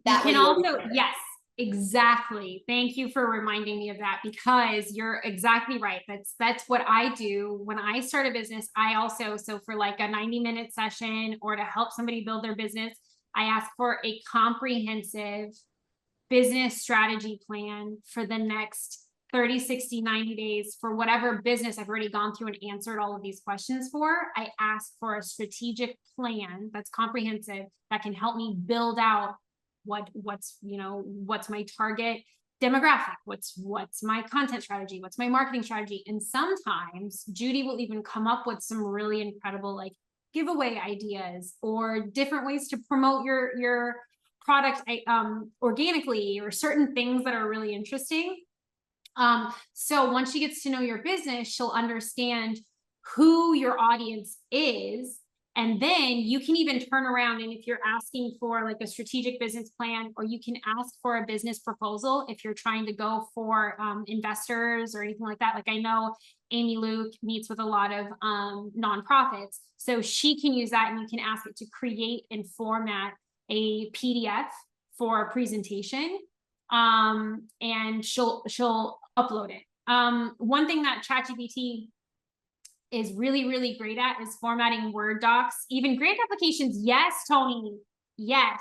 That you can also, yes, exactly. Thank you for reminding me of that, because you're exactly right. That's what I do when I start a business. I also, so for like a 90-minute session or to help somebody build their business, I ask for a comprehensive business strategy plan for the next 30, 60, 90 days for whatever business I've already gone through and answered all of these questions for. I ask for a strategic plan that's comprehensive that can help me build out what's my target demographic, what's my content strategy, what's my marketing strategy. And sometimes Judy will even come up with some really incredible, like, giveaway ideas or different ways to promote your product organically, or certain things that are really interesting. So once she gets to know your business, she'll understand who your audience is. And then you can even turn around, and if you're asking for like a strategic business plan, or you can ask for a business proposal if you're trying to go for investors or anything like that. Like, I know Amy Luke meets with a lot of nonprofits, so she can use that, and you can ask it to create and format a PDF for a presentation, and she'll upload it. One thing that ChatGPT is really, really great at is formatting Word docs, even grant applications. Yes, Tony, yes.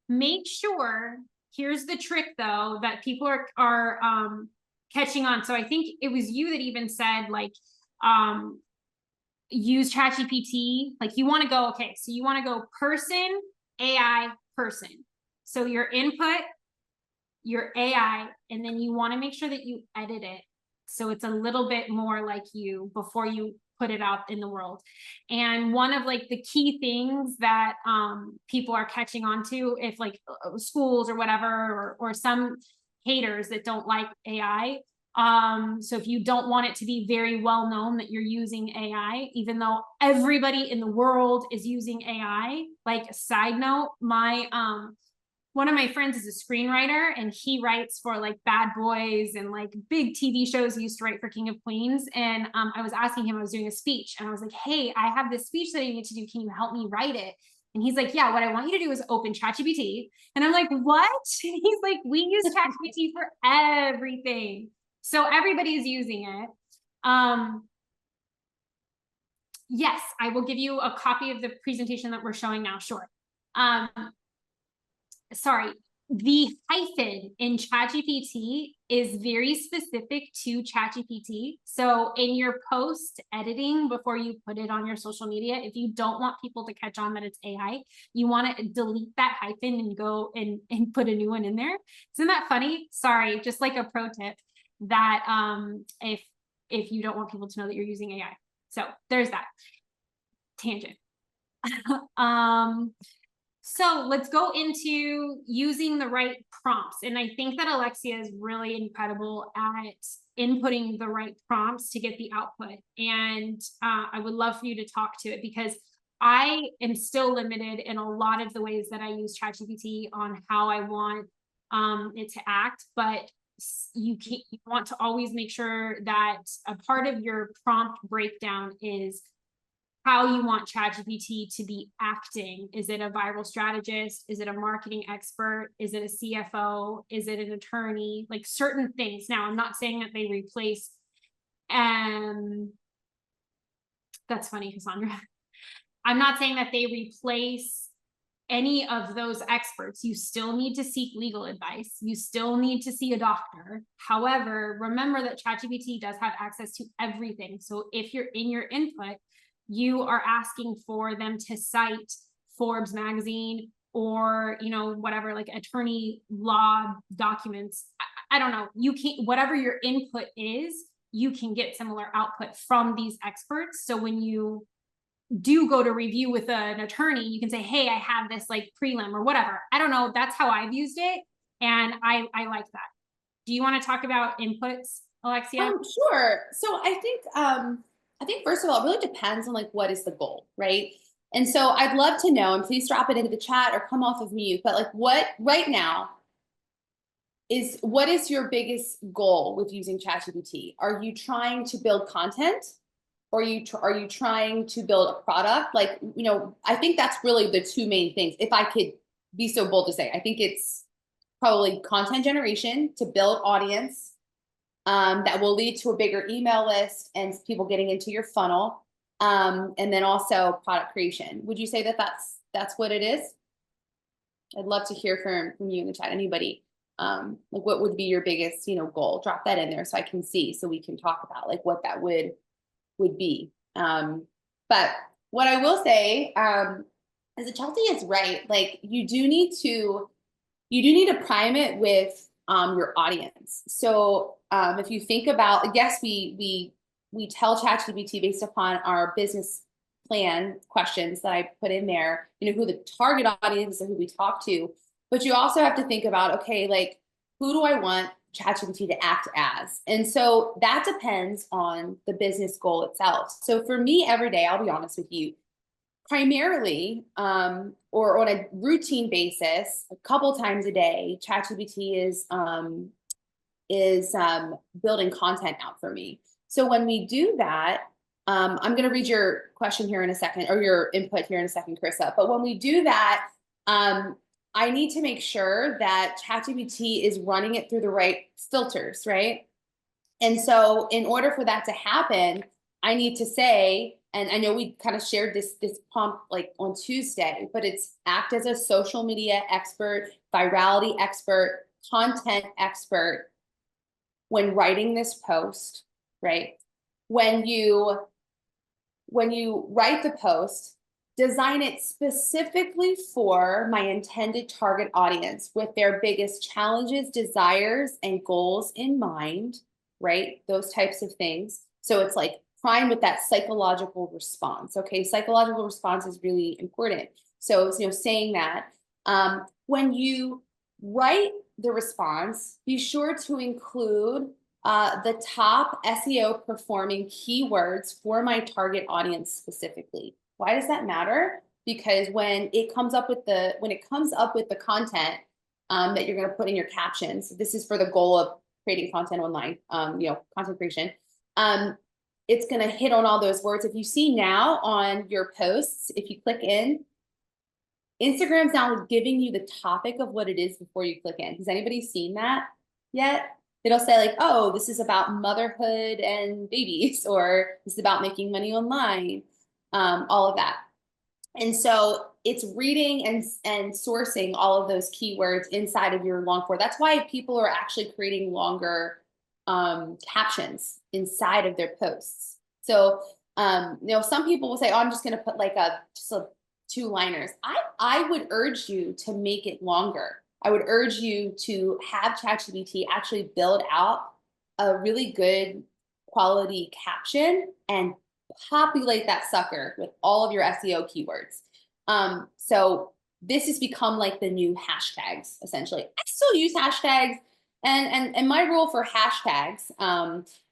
Make sure, here's the trick though, that people are catching on. So I think it was you that even said, like, use ChatGPT. Like, you want to go, okay, so you want to go person, AI, person. So your input, your AI, and then you want to make sure that you edit it so it's a little bit more like you before you put it out in the world. And one of like the key things that people are catching on to, if like schools or whatever, or some haters that don't like AI, so if you don't want it to be very well known that you're using AI, even though everybody in the world is using AI, like, side note, my one of my friends is a screenwriter, and he writes for like Bad Boys and like big TV shows. He used to write for King of Queens. And I was asking him, I was doing a speech, and I was like, hey, I have this speech that I need to do. Can you help me write it? And he's like, yeah, what I want you to do is open ChatGPT. And I'm like, what? And he's like, we use ChatGPT for everything. So everybody's using it. Yes, I will give you a copy of the presentation that we're showing now, sure. Sorry, the hyphen in ChatGPT is very specific to ChatGPT. So in your post editing, before you put it on your social media, if you don't want people to catch on that it's AI, you want to delete that hyphen and go and put a new one in there. Isn't that funny? Sorry, just like a pro tip that if you don't want people to know that you're using AI. So there's that tangent. So let's go into using the right prompts. And I think that Alexia is really incredible at inputting the right prompts to get the output. And I would love for you to talk to it, because I am still limited in a lot of the ways that I use ChatGPT on how I want it to act. But you want to always make sure that a part of your prompt breakdown is how you want ChatGPT to be acting. Is it a viral strategist? Is it a marketing expert? Is it a CFO? Is it an attorney? Like certain things. Now, I'm not saying that they replace, that's funny, Cassandra. I'm not saying that they replace any of those experts. You still need to seek legal advice. You still need to see a doctor. However, remember that ChatGPT does have access to everything. So if you're in your input, you are asking for them to cite Forbes magazine or, you know, whatever, like attorney law documents. I don't know. You can't, whatever your input is, you can get similar output from these experts. So when you do go to review with an attorney, you can say, hey, I have this like prelim or whatever. I don't know. That's how I've used it. And I like that. Do you want to talk about inputs, Alexia? Sure. So I think first of all, it really depends on like what is the goal, right? And so I'd love to know, and please drop it into the chat or come off of mute, but like what right now what is your biggest goal with using ChatGPT? Are you trying to build content? Or are you trying to build a product? Like, you know, I think that's really the two main things. If I could be so bold to say, I think it's probably content generation to build audience that will lead to a bigger email list and people getting into your funnel. And then also product creation. Would you say that that's what it is? I'd love to hear from you in the chat. Anybody, like what would be your biggest, you know, goal? Drop that in there so I can see, so we can talk about like what that would be. But what I will say is that Chelsea is right. Like you do need to prime it with your audience. So if you think about, yes, we tell ChatGPT based upon our business plan questions that I put in there, you know, who the target audience is and who we talk to, but you also have to think about, okay, like who do I want ChatGPT to act as? And so that depends on the business goal itself. So for me, every day, I'll be honest with you, primarily or on a routine basis, a couple times a day, ChatGPT is building content out for me. So when we do that, I'm going to read your question here in a second, or your input here in a second, Carissa. But when we do that, I need to make sure that ChatGPT is running it through the right filters, right? And so in order for that to happen, I need to say, and I know we kind of shared this prompt like on Tuesday, but it's act as a social media expert, virality expert, content expert when writing this post, right? When you write the post, design it specifically for my intended target audience with their biggest challenges, desires, and goals in mind, right? Those types of things. So it's like prime with that psychological response. Okay, psychological response is really important. So, you know, saying that when you write the response, be sure to include the top SEO performing keywords for my target audience specifically. Why does that matter? Because when it comes up with the content, that you're going to put in your captions. This is for the goal of creating content online, content creation. It's going to hit on all those words. If you see now on your posts, if you click in, Instagram's now giving you the topic of what it is before you click in. Has anybody seen that yet? It'll say like, oh, this is about motherhood and babies, or this is about making money online, all of that. And so it's reading and sourcing all of those keywords inside of your long form. That's why people are actually creating longer captions inside of their posts. So, some people will say, oh, I'm just going to put like just a 2-liners. I would urge you to make it longer. I would urge you to have ChatGPT actually build out a really good quality caption and populate that sucker with all of your SEO keywords. So this has become like the new hashtags, essentially. I still use hashtags, and my rule for hashtags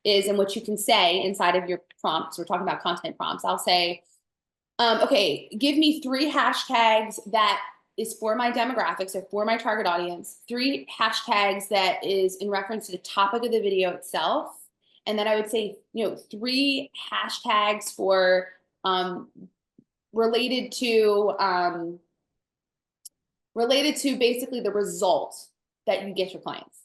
is, and what you can say inside of your prompts, we're talking about content prompts, I'll say, okay, give me 3 hashtags that is for my demographics or for my target audience, 3 hashtags that is in reference to the topic of the video itself. And then I would say, 3 hashtags for related to basically the result that you get your clients.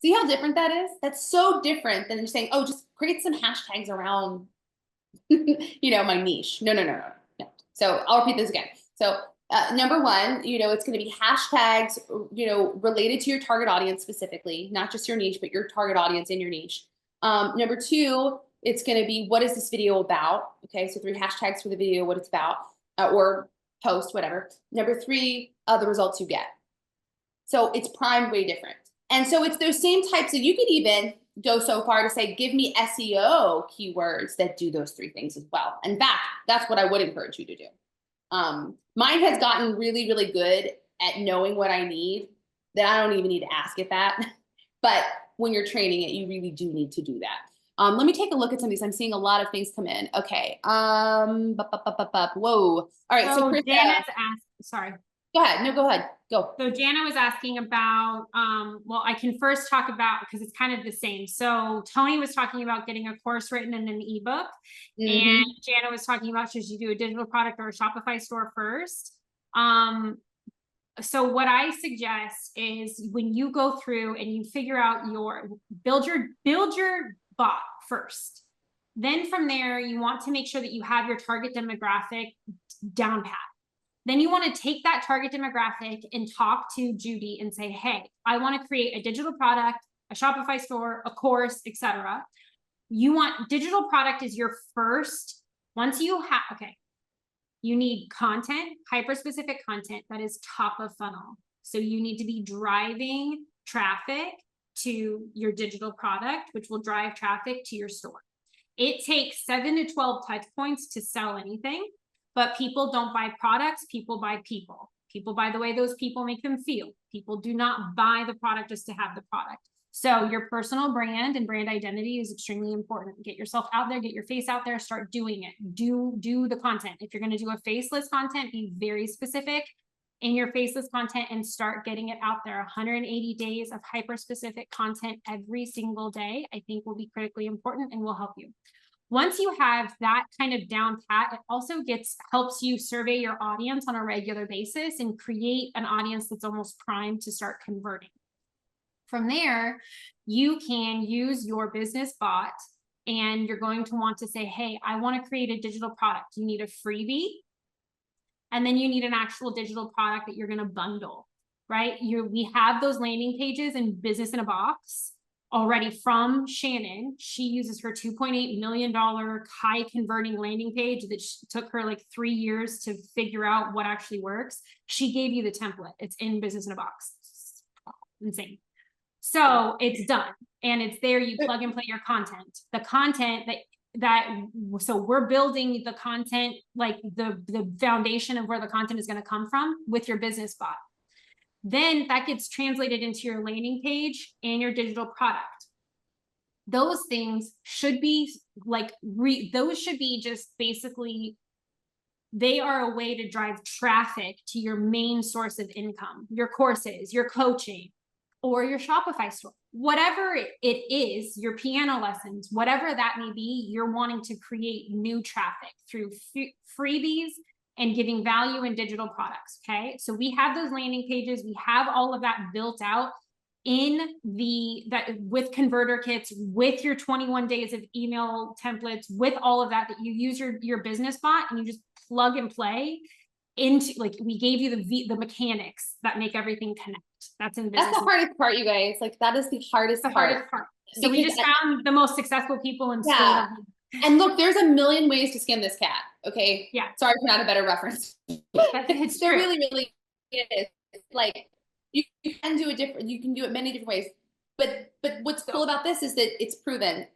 See how different that is? That's so different than just saying, oh, just create some hashtags around my niche. No. So I'll repeat this again. So number 1, it's going to be hashtags, related to your target audience specifically, not just your niche, but your target audience in your niche. Number 2, it's going to be, what is this video about? Okay, so 3 hashtags for the video, what it's about, or post, whatever. Number 3, the results you get. So it's primed way different. And so it's those same types of, you could even go so far to say, give me SEO keywords that do those 3 things as well. In fact, that's what I would encourage you to do. Mine has gotten really, really good at knowing what I need, that I don't even need to ask it that. But when you're training it, you really do need to do that. Let me take a look at some of these. I'm seeing a lot of things come in. Okay. Whoa. All right. So Chris, Jana's asked, sorry. Go ahead. No, go ahead. Go. So Jana was asking about, well, I can first talk about, because it's kind of the same. So Tony was talking about getting a course written in an ebook. And Jana was talking about, should you do a digital product or a Shopify store first? So what I suggest is, when you go through and you figure out build your bot first. Then from there, you want to make sure that you have your target demographic down pat. Then you want to take that target demographic and talk to Judy and say, hey, I want to create a digital product, a Shopify store, a course, etc. You want digital product is your first. Once you have, okay, you need content, hyper-specific content that is top of funnel. So you need to be driving traffic to your digital product, which will drive traffic to your store. It takes 7 to 12 touch points to sell anything. But people don't buy products, people buy people. People buy the way those people make them feel. People do not buy the product just to have the product. So your personal brand and brand identity is extremely important. Get yourself out there, get your face out there, start doing it. Do the content. If you're going to do a faceless content, be very specific in your faceless content and start getting it out there. 180 days of hyper-specific content every single day, I think, will be critically important and will help you. Once you have that kind of down pat, it also helps you survey your audience on a regular basis and create an audience that's almost primed to start converting. From there, you can use your business bot, and you're going to want to say, hey, I want to create a digital product. You need a freebie, and then you need an actual digital product that you're going to bundle, right? We have those landing pages in Business in a Box already from Shannon. She uses her $2.8 million high converting landing page that took her like 3 years to figure out what actually works. She gave you the template. It's in Business in a Box. Insane. So it's done, and it's there. You plug and play your content. The content so we're building the content, like the foundation of where the content is going to come from with your business bot. Then that gets translated into your landing page and your digital product. Those things should be like, those should be just basically They are a way to drive traffic to your main source of income, your courses, your coaching, or your Shopify store. Whatever it is, your piano lessons, whatever that may be, you're wanting to create new traffic through freebies and giving value in digital products, okay? So we have those landing pages. We have all of that built out in with converter kits, with your 21 days of email templates, with all of that you use your business bot and you just plug and play into, like, we gave you the mechanics that make everything connect. That's in business. That's the hardest part, you guys. Like, that is the hardest part. So we just found the most successful people and yeah. And look, there's a million ways to skin this cat. Okay. Yeah. Sorry for not a better reference. It's there true. really is. Like, you can do it many different ways. But what's cool about this is that it's proven,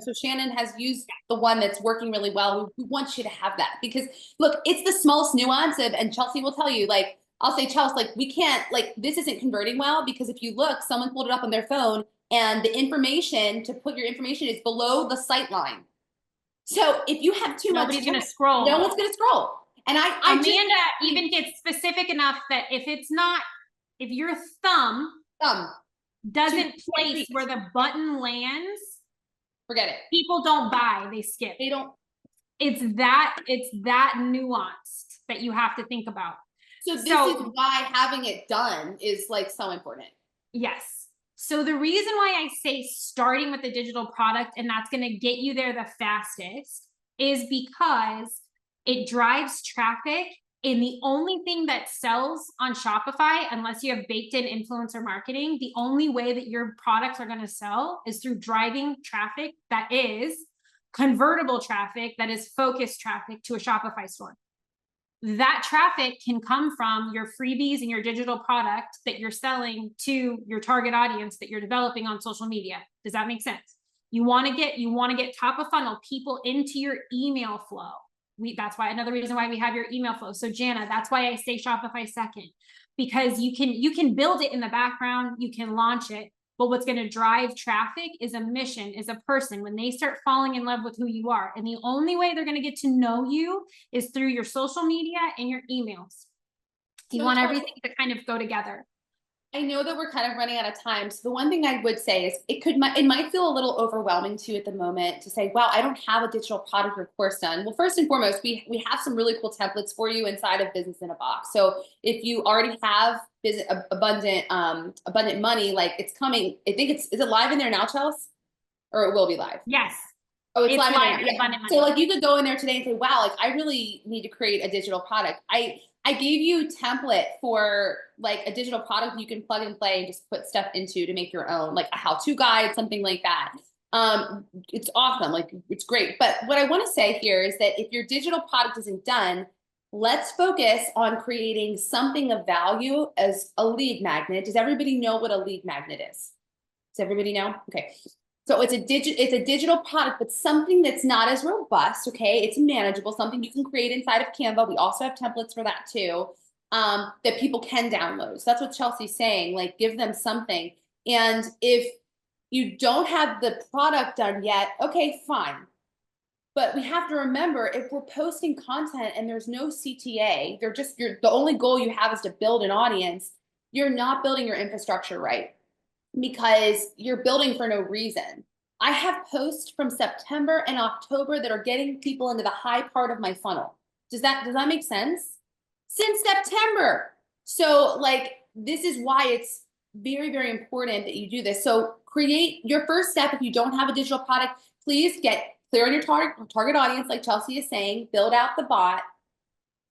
so Shannon has used the one that's working really well. We want you to have that, because look, it's the smallest nuance and Chelsea will tell you, like, I'll say, Chelsea, like, we can't, like, this isn't converting well, because if you look, someone pulled it up on their phone and the information to put your information is below the sight line. So if you have too much, nobody's going to scroll. No one's going to scroll. And Amanda even gets specific enough that if your thumb doesn't place where the button lands, forget it. People don't buy, they skip. They don't. It's that nuanced that you have to think about. So this is why having it done is, like, so important. Yes. So the reason why I say starting with the digital product, and that's going to get you there the fastest, is because it drives traffic. And the only thing that sells on Shopify, unless you have baked in influencer marketing, the only way that your products are going to sell is through driving traffic that is convertible traffic, that is focused traffic to a Shopify store. That traffic can come from your freebies and your digital product that you're selling to your target audience that you're developing on social media. Does that make sense? You want to get top of funnel people into your email flow. That's why, another reason why we have your email flow. So Jana, that's why I say Shopify second, because you can build it in the background, you can launch it, but what's going to drive traffic is a mission, is a person, when they start falling in love with who you are. And the only way they're going to get to know you is through your social media and your emails. You want everything to kind of go together. I know that we're kind of running out of time. So the one thing I would say is it might feel a little overwhelming to you at the moment to say, wow, I don't have a digital product or course done. Well, first and foremost, we have some really cool templates for you inside of Business in a Box. So if you already have abundant money, like, it's coming. I think is it live in there now, Chelsea? Or it will be live? Yes. Oh, it's live in there. Abundant money. So, like, you could go in there today and say, wow, like, I really need to create a digital product. I gave you a template for, like, a digital product you can plug and play and just put stuff into to make your own, like a how-to guide, something like that. It's awesome. Like, it's great. But what I want to say here is that if your digital product isn't done, let's focus on creating something of value as a lead magnet. Does everybody know what a lead magnet is? Does everybody know? Okay. So it's a digital product, but something that's not as robust, okay? It's manageable, something you can create inside of Canva. We also have templates for that too, that people can download. So that's what Chelsea's saying, like, give them something. And if you don't have the product done yet, okay, fine. But we have to remember, if we're posting content and there's no CTA, the only goal you have is to build an audience, you're not building your infrastructure right, because you're building for no reason. I have posts from September and October that are getting people into the high part of my funnel. Does that make sense? Since September. So, like, this is why it's very, very important that you do this. So create your first step. If you don't have a digital product, please get clear on your target audience, like Chelsea is saying, build out the bot,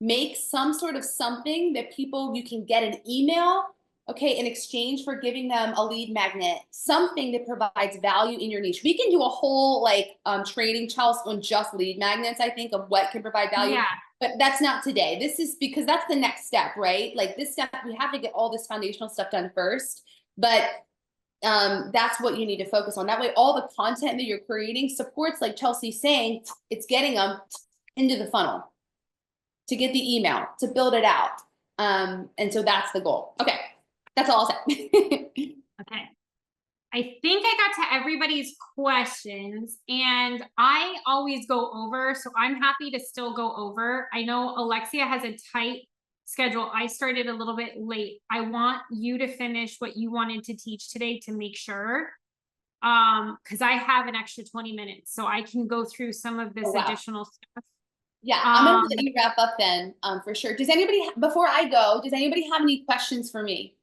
make some sort of something that you can get an email, okay, in exchange for giving them a lead magnet, something that provides value in your niche. We can do a whole, like, training, Chelsea, on just lead magnets, I think, of what can provide value. Yeah. But that's not today. This is because that's the next step, right? Like, this step, we have to get all this foundational stuff done first. But that's what you need to focus on. That way, all the content that you're creating supports, like Chelsea's saying, it's getting them into the funnel to get the email, to build it out. And so that's the goal. Okay. That's all I'll say. Okay. I think I got to everybody's questions, and I always go over, so I'm happy to still go over. I know Alexia has a tight schedule. I started a little bit late. I want you to finish what you wanted to teach today to make sure, because I have an extra 20 minutes, so I can go through some of this additional stuff. Yeah, I'm gonna let you wrap up then, for sure. Does anybody, before I go, does anybody have any questions for me?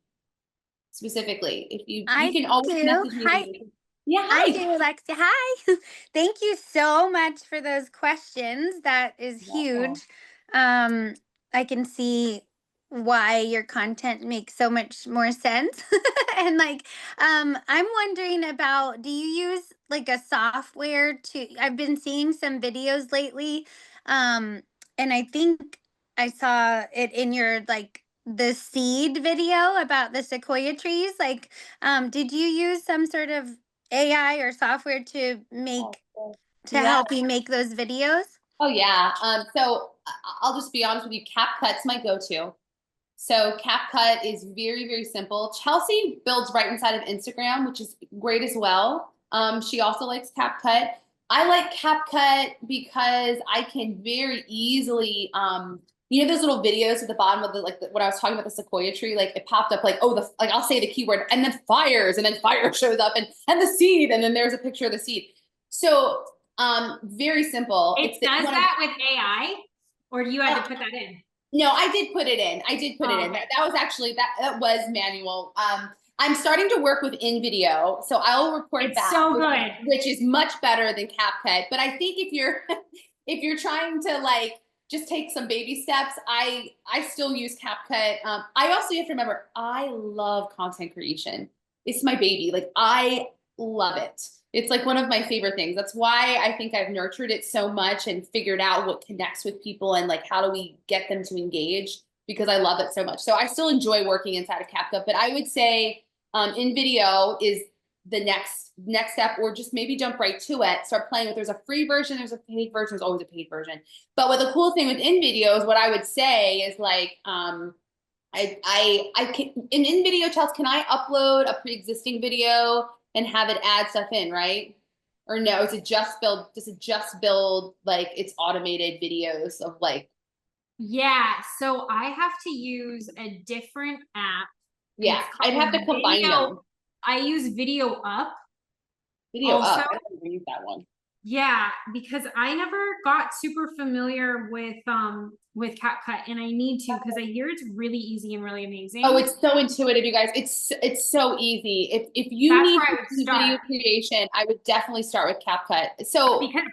Specifically, if you can always message me. Hi. Yeah, I hi. do, Alexia. Hi. Thank you so much for those questions. That is huge. I can see why your content makes so much more sense. And like, I'm wondering about, do you use like a software to, I've been seeing some videos lately. And I think I saw it in your like the seed video about the sequoia trees. Like, did you use some sort of AI or software to make to Yeah. help you make those videos? Oh yeah. So I'll just be honest with you. CapCut's my go-to. So CapCut is very, very simple. Chelsea builds right inside of Instagram, which is great as well. She also likes CapCut. I like CapCut because I can very easily, you know, those little videos at the bottom of the, like when I was talking about the sequoia tree, like it popped up like, oh, like I'll say the keyword and then fires, and then fire shows up, and the seed, and then there's a picture of the seed. So very simple. It does that with AI, or you had to put that in? No, I did put it in. I did put it in. That was actually, that was manual. I'm starting to work with InVideo, so I'll report back. So good. Which is much better than CapCut. But I think if you're if you're trying to like just take some baby steps, I still use CapCut. I also have to remember, I love content creation. It's my baby. Like I love it. It's like one of my favorite things. That's why I think I've nurtured it so much and figured out what connects with people and like how do we get them to engage, because I love it so much. So I still enjoy working inside of CapCut, but I would say InVideo is the next step, or just maybe jump right to it. Start playing with. There's a free version. There's a paid version. There's always a paid version. But what the cool thing with InVideo is, what I would say is like, I can in InVideo, Chelsea, can I upload a pre-existing video and have it add stuff in, right? Or no, does it just build like its automated videos of like? Yeah, so I have to use a different app. Yeah, I'd have to combine them. I use Video Up. Video Up, I don't use that one. Yeah, because I never got super familiar with CapCut, and I need to, because I hear it's really easy and really amazing. Oh, it's so intuitive, you guys. It's so easy. If you need video creation, I would definitely start with CapCut. So because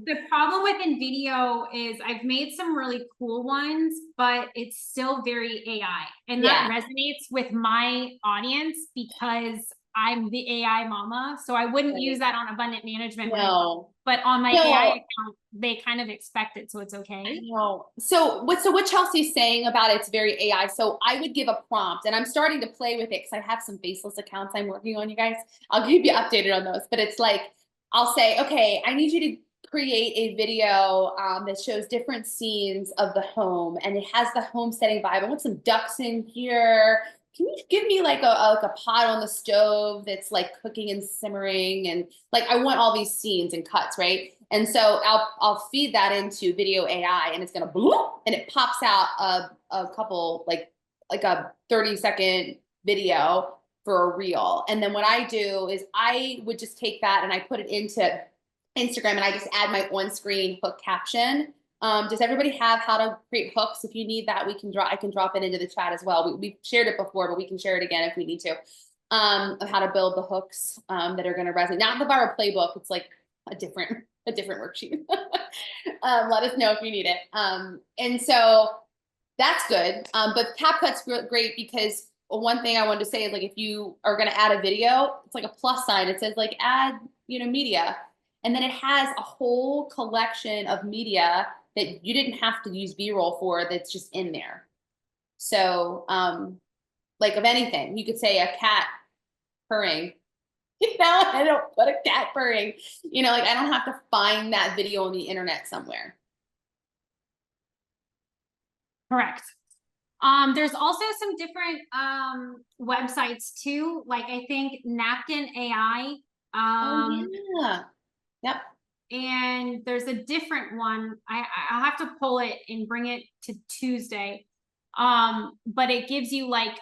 the problem with InVideo is I've made some really cool ones, but it's still very AI, and that resonates with my audience because I'm the AI mama. So I wouldn't use that on abundant management. No. But on my AI account, they kind of expect it, so it's okay. No. So what Chelsea's saying about it's very AI. So I would give a prompt, and I'm starting to play with it because I have some faceless accounts I'm working on, you guys. I'll keep you updated on those. But it's like, I'll say, okay, I need you to create a video that shows different scenes of the home, and it has the homesteading vibe. I want some ducks in here. Can you give me like a pot on the stove that's like cooking and simmering, and like I want all these scenes and cuts, right? And so I'll feed that into Video AI, and it's gonna bloop, and it pops out a couple like a 30-second video for a reel. And then what I do is I would just take that and I put it into Instagram, and I just add my on-screen hook caption. Does everybody have how to create hooks? If you need that, I can drop it into the chat as well. We've shared it before, but we can share it again if we need to, of how to build the hooks that are going to resonate. Not the viral playbook. It's like a different worksheet. Let us know if you need it. And so that's good. But CapCut's great because one thing I wanted to say is like, if you are going to add a video, it's like a plus sign. It says like add, media. And then it has a whole collection of media that you didn't have to use B-roll for, that's just in there. So, like of anything, you could say a cat purring. I don't put a cat purring. Like I don't have to find that video on the internet somewhere. Correct. There's also some different websites too. Like I think Napkin AI. Oh yeah. Yep. And there's a different one. I'll have to pull it and bring it to Tuesday. But it gives you like,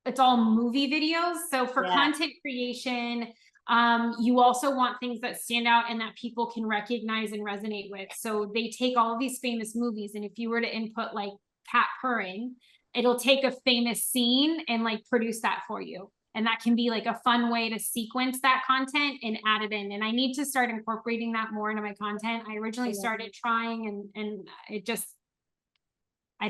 it's all movie videos. So for content creation, you also want things that stand out and that people can recognize and resonate with. So they take all of these famous movies, and if you were to input like cat purring, it'll take a famous scene and like produce that for you. And that can be like a fun way to sequence that content and add it in. And I need to start incorporating that more into my content. I originally started trying and it just, I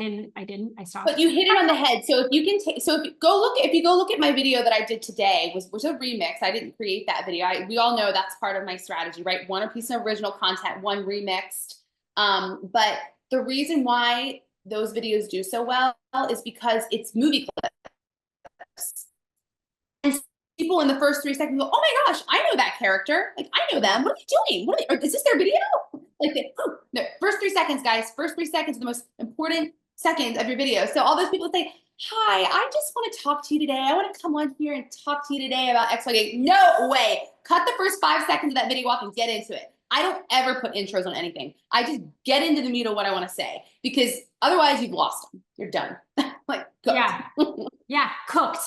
stopped. But you hit it on the head. So if you can take, so if you go look at my video that I did today, was a remix. I didn't create that video. We all know that's part of my strategy, right? One piece of original content, one remixed. But the reason why those videos do so well is because it's movie clips. And people in the first 3 seconds go, oh my gosh, I know that character. Like, I know them. What are they doing? Is this their video? Like, no, first 3 seconds, guys. First 3 seconds are the most important seconds of your video. So all those people say, hi, I just want to talk to you today. I want to come on here and talk to you today about X, Y, Z. No way. Cut the first 5 seconds of that video off and get into it. I don't ever put intros on anything. I just get into the meat of what I want to say, because otherwise you've lost them. You're done. Like, cooked. Yeah. Yeah, cooked.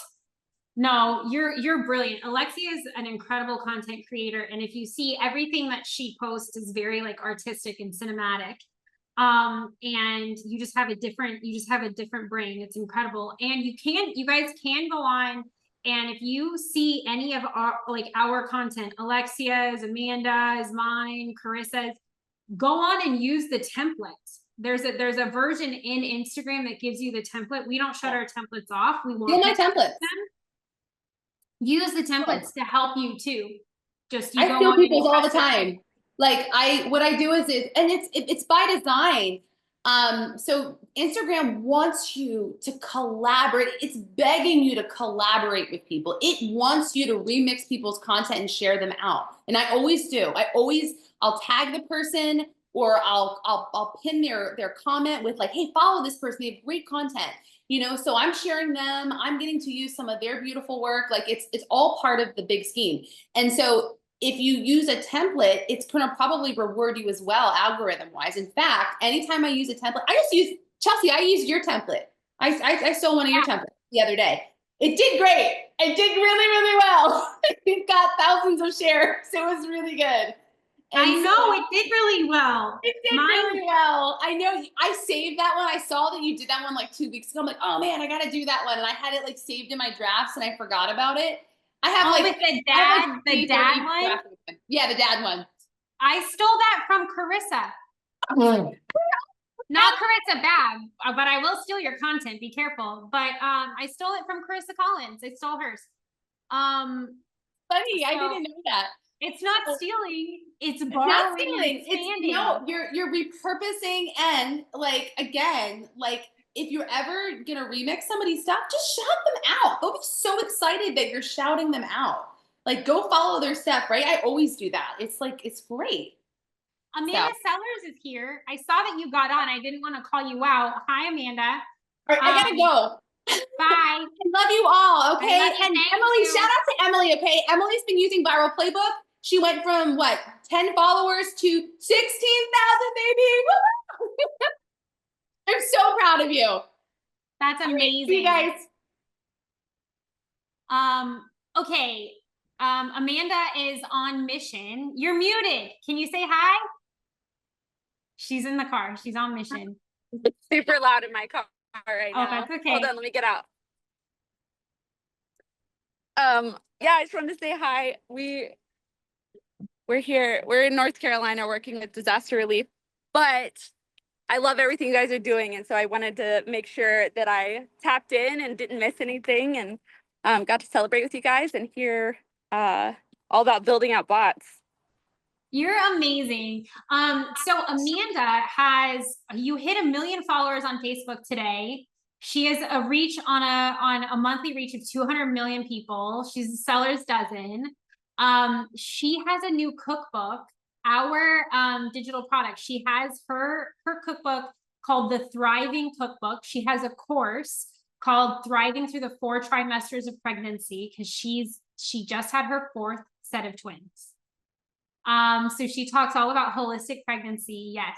No, you're brilliant. Alexia is an incredible content creator. And if you see, everything that she posts is very like artistic and cinematic. And you just have a different brain. It's incredible. And you guys can go on, and if you see any of our content, Alexia's, Amanda's, mine, Carissa's, go on and use the templates. There's a version in Instagram that gives you the template. We don't shut our templates off. We want my templates. Use the templates to help you too. Just I steal people's all the time. Like what I do is and it's by design. So Instagram wants you to collaborate. It's begging you to collaborate with people. It wants you to remix people's content and share them out. And I always do. I'll tag the person, or I'll pin their comment with like, hey, follow this person. They have great content. You know, so I'm sharing them. I'm getting to use some of their beautiful work. Like it's all part of the big scheme. And so if you use a template, it's going to probably reward you as well, algorithm wise. In fact, anytime I use a template, Chelsea, I used your template. I stole one of your templates the other day. It did great. It did really, really well. It got thousands of shares. It was really good. I know, it did really well. It did really well. I know. I saved that one. I saw that you did that one like 2 weeks ago. I'm like, oh man, I got to do that one. And I had it like saved in my drafts and I forgot about it. I have with the dad one? Yeah, the dad one. I stole that from Carissa. Not Carissa bad, but I will steal your content. Be careful. But I stole it from Carissa Collins. I stole hers. Funny, I didn't know that. It's not stealing. It's borrowing. It's not stealing. You're repurposing, and like again, like if you're ever gonna remix somebody's stuff, just shout them out. They'll be so excited that you're shouting them out. Like go follow their stuff, right? I always do that. It's like it's great. Amanda Sellers is here. I saw that you got on. I didn't want to call you out. Hi, Amanda. All right, I gotta go. Bye. I love you all, okay? And Emily, shout out to Emily, okay? Emily's been using Viral Playbook. She went from what, 10 followers to 16,000, baby. I'm so proud of you. That's amazing. See you guys. Okay. Amanda is on mission. You're muted. Can you say hi? She's in the car. She's on mission. It's super loud in my car right now. That's okay. Hold on, let me get out. Yeah, I just wanted to say hi. We're here. We're in North Carolina working with disaster relief, but I love everything you guys are doing. And so I wanted to make sure that I tapped in and didn't miss anything, and got to celebrate with you guys and hear all about building out bots. You're amazing. So Amanda you hit 1 million followers on Facebook today. She has a reach on a monthly reach of 200 million people. She's a seller's dozen. She has a new cookbook, our digital product. She has her cookbook called the Thriving Cookbook. She has a course called Thriving Through the 4 Trimesters of Pregnancy, because she just had her 4th set of twins. So she talks all about holistic pregnancy, yes.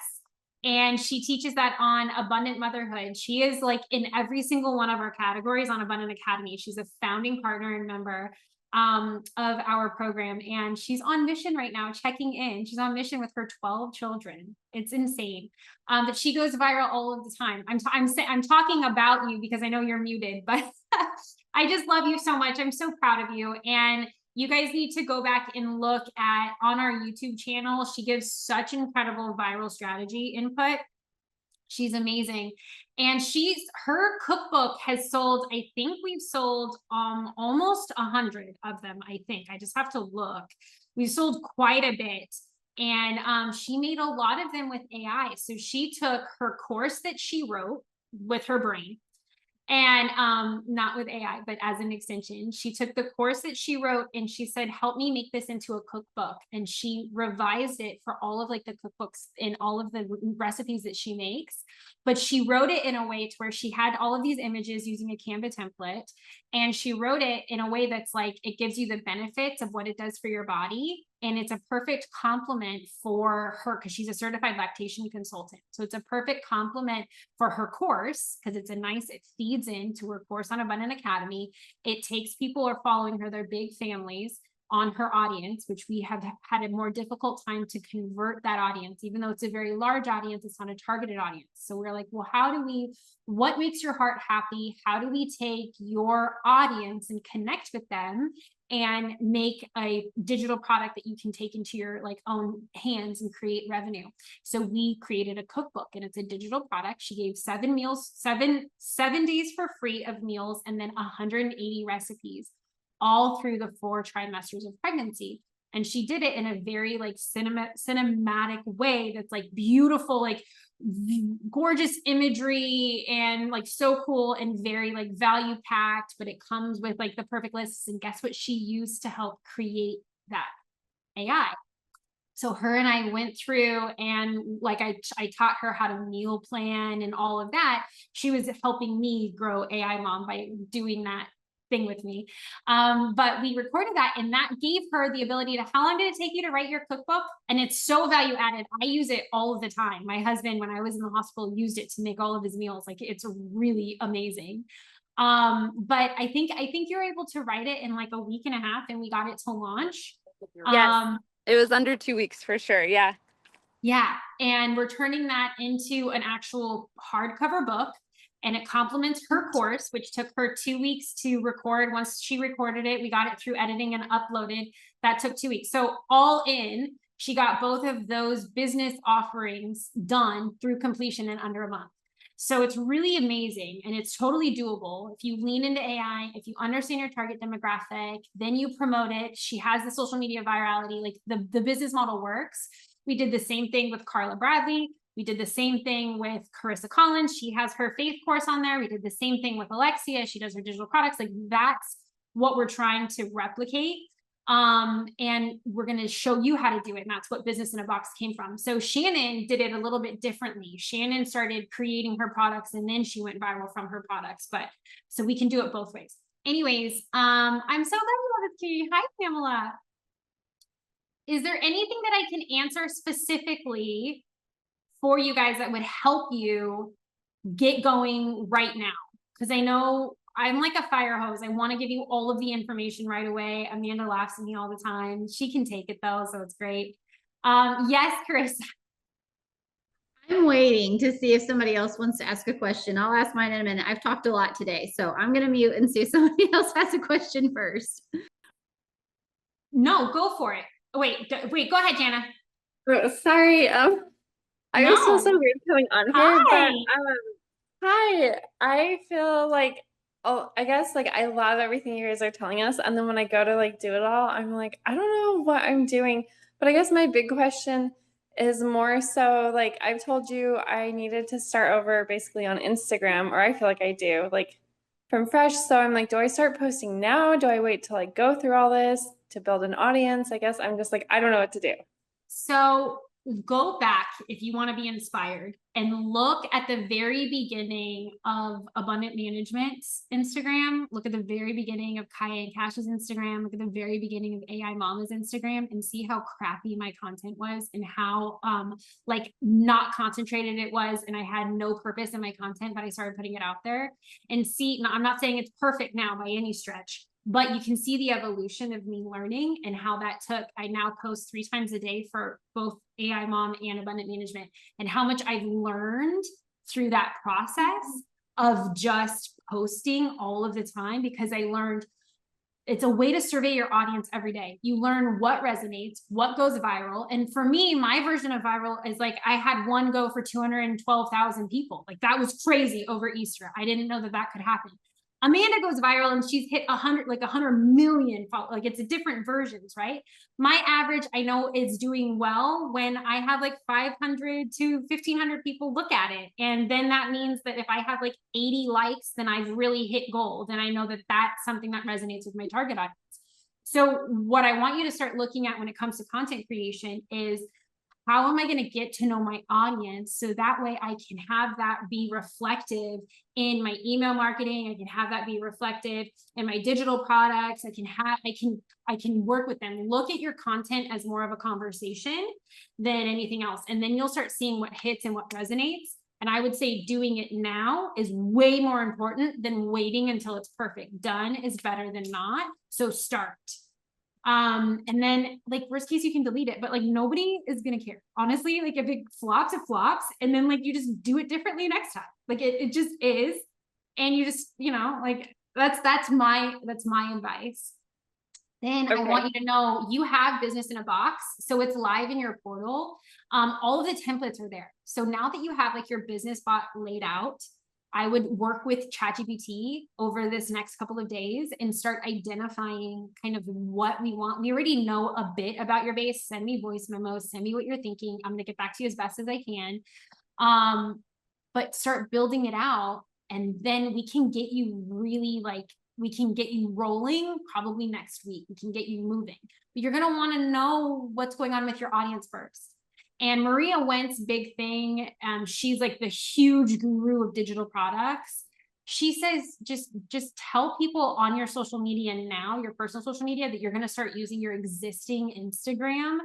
And she teaches that on Abundant Motherhood. She is like in every single one of our categories on Abundant Academy. She's a founding partner and member of our program. And she's on mission right now, checking in. She's on mission with her 12 children. It's insane. But she goes viral all of the time. I'm talking about you because I know you're muted, but I just love you so much. I'm so proud of you. And you guys need to go back and look at on our YouTube channel. She gives such incredible viral strategy input. She's amazing. And her cookbook has sold, I think we've sold almost 100 of them, I think. I just have to look. We've sold quite a bit. And she made a lot of them with AI. So she took her course that she wrote with her brain, and not with AI, but as an extension. She took the course that she wrote and she said, help me make this into a cookbook. And she revised it for all of like the cookbooks and all of the recipes that she makes. But she wrote it in a way to where she had all of these images using a Canva template. And she wrote it in a way that's like, it gives you the benefits of what it does for your body. And it's a perfect complement for her, because she's a certified lactation consultant. So it's a perfect complement for her course, because it feeds into her course on Abundant Academy. It takes people who are following her, their big families, on her audience, which we have had a more difficult time to convert that audience. Even though it's a very large audience, it's not a targeted audience. So we're like, well, what makes your heart happy? How do we take your audience and connect with them and make a digital product that you can take into your like own hands and create revenue? So we created a cookbook, and it's a digital product. She gave 7 meals, 7 days for free of meals, and then 180 recipes, all through the 4 trimesters of pregnancy. And she did it in a very like cinematic way that's like beautiful, like gorgeous imagery, and like so cool, and very like value packed, but it comes with like the perfect lists. And guess what she used to help create that? AI. So her and I went through, and like I taught her how to meal plan and all of that. She was helping me grow AI Mom by doing that thing with me. But we recorded that, and that gave her the ability to, how long did it take you to write your cookbook? And it's so value added. I use it all of the time. My husband, when I was in the hospital, used it to make all of his meals. Like, it's really amazing. But I think you're able to write it in like a week and a half, and we got it to launch. Yes, it was under 2 weeks for sure. Yeah. Yeah. And we're turning that into an actual hardcover book. And it complements her course, which took her 2 weeks to record. Once she recorded it, we got it through editing and uploaded. That took 2 weeks. So all in, she got both of those business offerings done through completion in under a month. So it's really amazing, and it's totally doable. If you lean into AI, if you understand your target demographic, then you promote it. She has the social media virality, like the business model works. We did the same thing with Carla Bradley. We did the same thing with Carissa Collins. She has her faith course on there. We did the same thing with Alexia. She does her digital products. Like, that's what we're trying to replicate. And we're going to show you how to do it. And that's what Business in a Box came from. So Shannon did it a little bit differently. Shannon started creating her products, and then she went viral from her products. But so we can do it both ways. Anyways, I'm so glad you love this community. Hi, Pamela. Is there anything that I can answer specifically for you guys that would help you get going right now? Because I know I'm like a fire hose. I want to give you all of the information right away. Amanda laughs at me all the time. She can take it though, so it's great. Yes, Chris. I'm waiting to see if somebody else wants to ask a question. I'll ask mine in a minute. I've talked a lot today, so I'm going to mute and see if somebody else has a question first. No, go for it. Wait, go ahead, Jana. Oh, sorry. I just feel so weird coming on here, but hi. I feel like, I guess like I love everything you guys are telling us, and then when I go to like do it all, I'm like, I don't know what I'm doing. But I guess my big question is more so like, I've told you I needed to start over basically on Instagram, or I feel like I do, like from fresh. So I'm like, do I start posting now? Do I wait till I go through all this to build an audience? I guess I'm just like, I don't know what to do. So go back if you want to be inspired and look at the very beginning of Abundant Management's Instagram. Look at the very beginning of Kaya and Cash's Instagram. Look at the very beginning of AI Mama's Instagram and see how crappy my content was and how like not concentrated it was. And I had no purpose in my content, but I started putting it out there and see, I'm not saying it's perfect now by any stretch, but you can see the evolution of me learning and how that took. I now post 3 times a day for both AI Mom and Abundant Management, and how much I've learned through that process of just posting all of the time, because I learned it's a way to survey your audience every day. You learn what resonates, what goes viral. And for me, my version of viral is like, I had one go for 212,000 people. Like that was crazy over Easter. I didn't know that that could happen. Amanda goes viral and she's hit 100 million, like it's different versions, right? My average, I know, is doing well when I have like 500 to 1,500 people look at it. And then that means that if I have like 80 likes, then I've really hit gold. And I know that that's something that resonates with my target audience. So what I want you to start looking at when it comes to content creation is, how am I going to get to know my audience so that way I can have that be reflective in my email marketing? I can have that be reflective in my digital products. I can work with them. Look at your content as more of a conversation than anything else. And then you'll start seeing what hits and what resonates. And I would say doing it now is way more important than waiting until it's perfect. Done is better than not. So start. And then like worst case, you can delete it, but like nobody is going to care. Honestly, like if it flops, it flops. And then like you just do it differently next time. Like it just is. And you just, you know, like that's my advice. Then I want you to know you have Business in a Box. So it's live in your portal. All of the templates are there. So now that you have like your business bot laid out, I would work with ChatGPT over this next couple of days and start identifying kind of what we want. We already know a bit about your base. Send me voice memos, send me what you're thinking. I'm going to get back to you as best as I can. But start building it out, and then we can get you really we can get you rolling probably next week. We can get you moving, but you're going to want to know what's going on with your audience first. And Maria Went's big thing, she's like the huge guru of digital products. She says, just tell people on your social media now, your personal social media, that you're going to start using your existing Instagram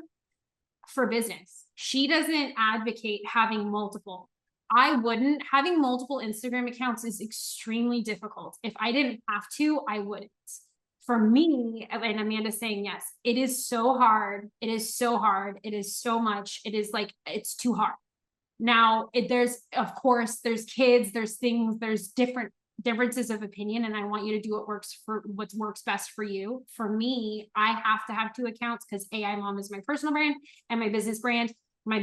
for business. She doesn't advocate having multiple. I wouldn't. Having multiple Instagram accounts is extremely difficult. If I didn't have to, I wouldn't. For me, and Amanda's saying yes, it is so hard. It is so hard. It is so much. It is like, it's too hard. Now, there's, of course, there's kids, there's things, there's differences of opinion, and I want you to do what works best for you. For me, I have to have 2 accounts because AI Mom is my personal brand and my business brand. My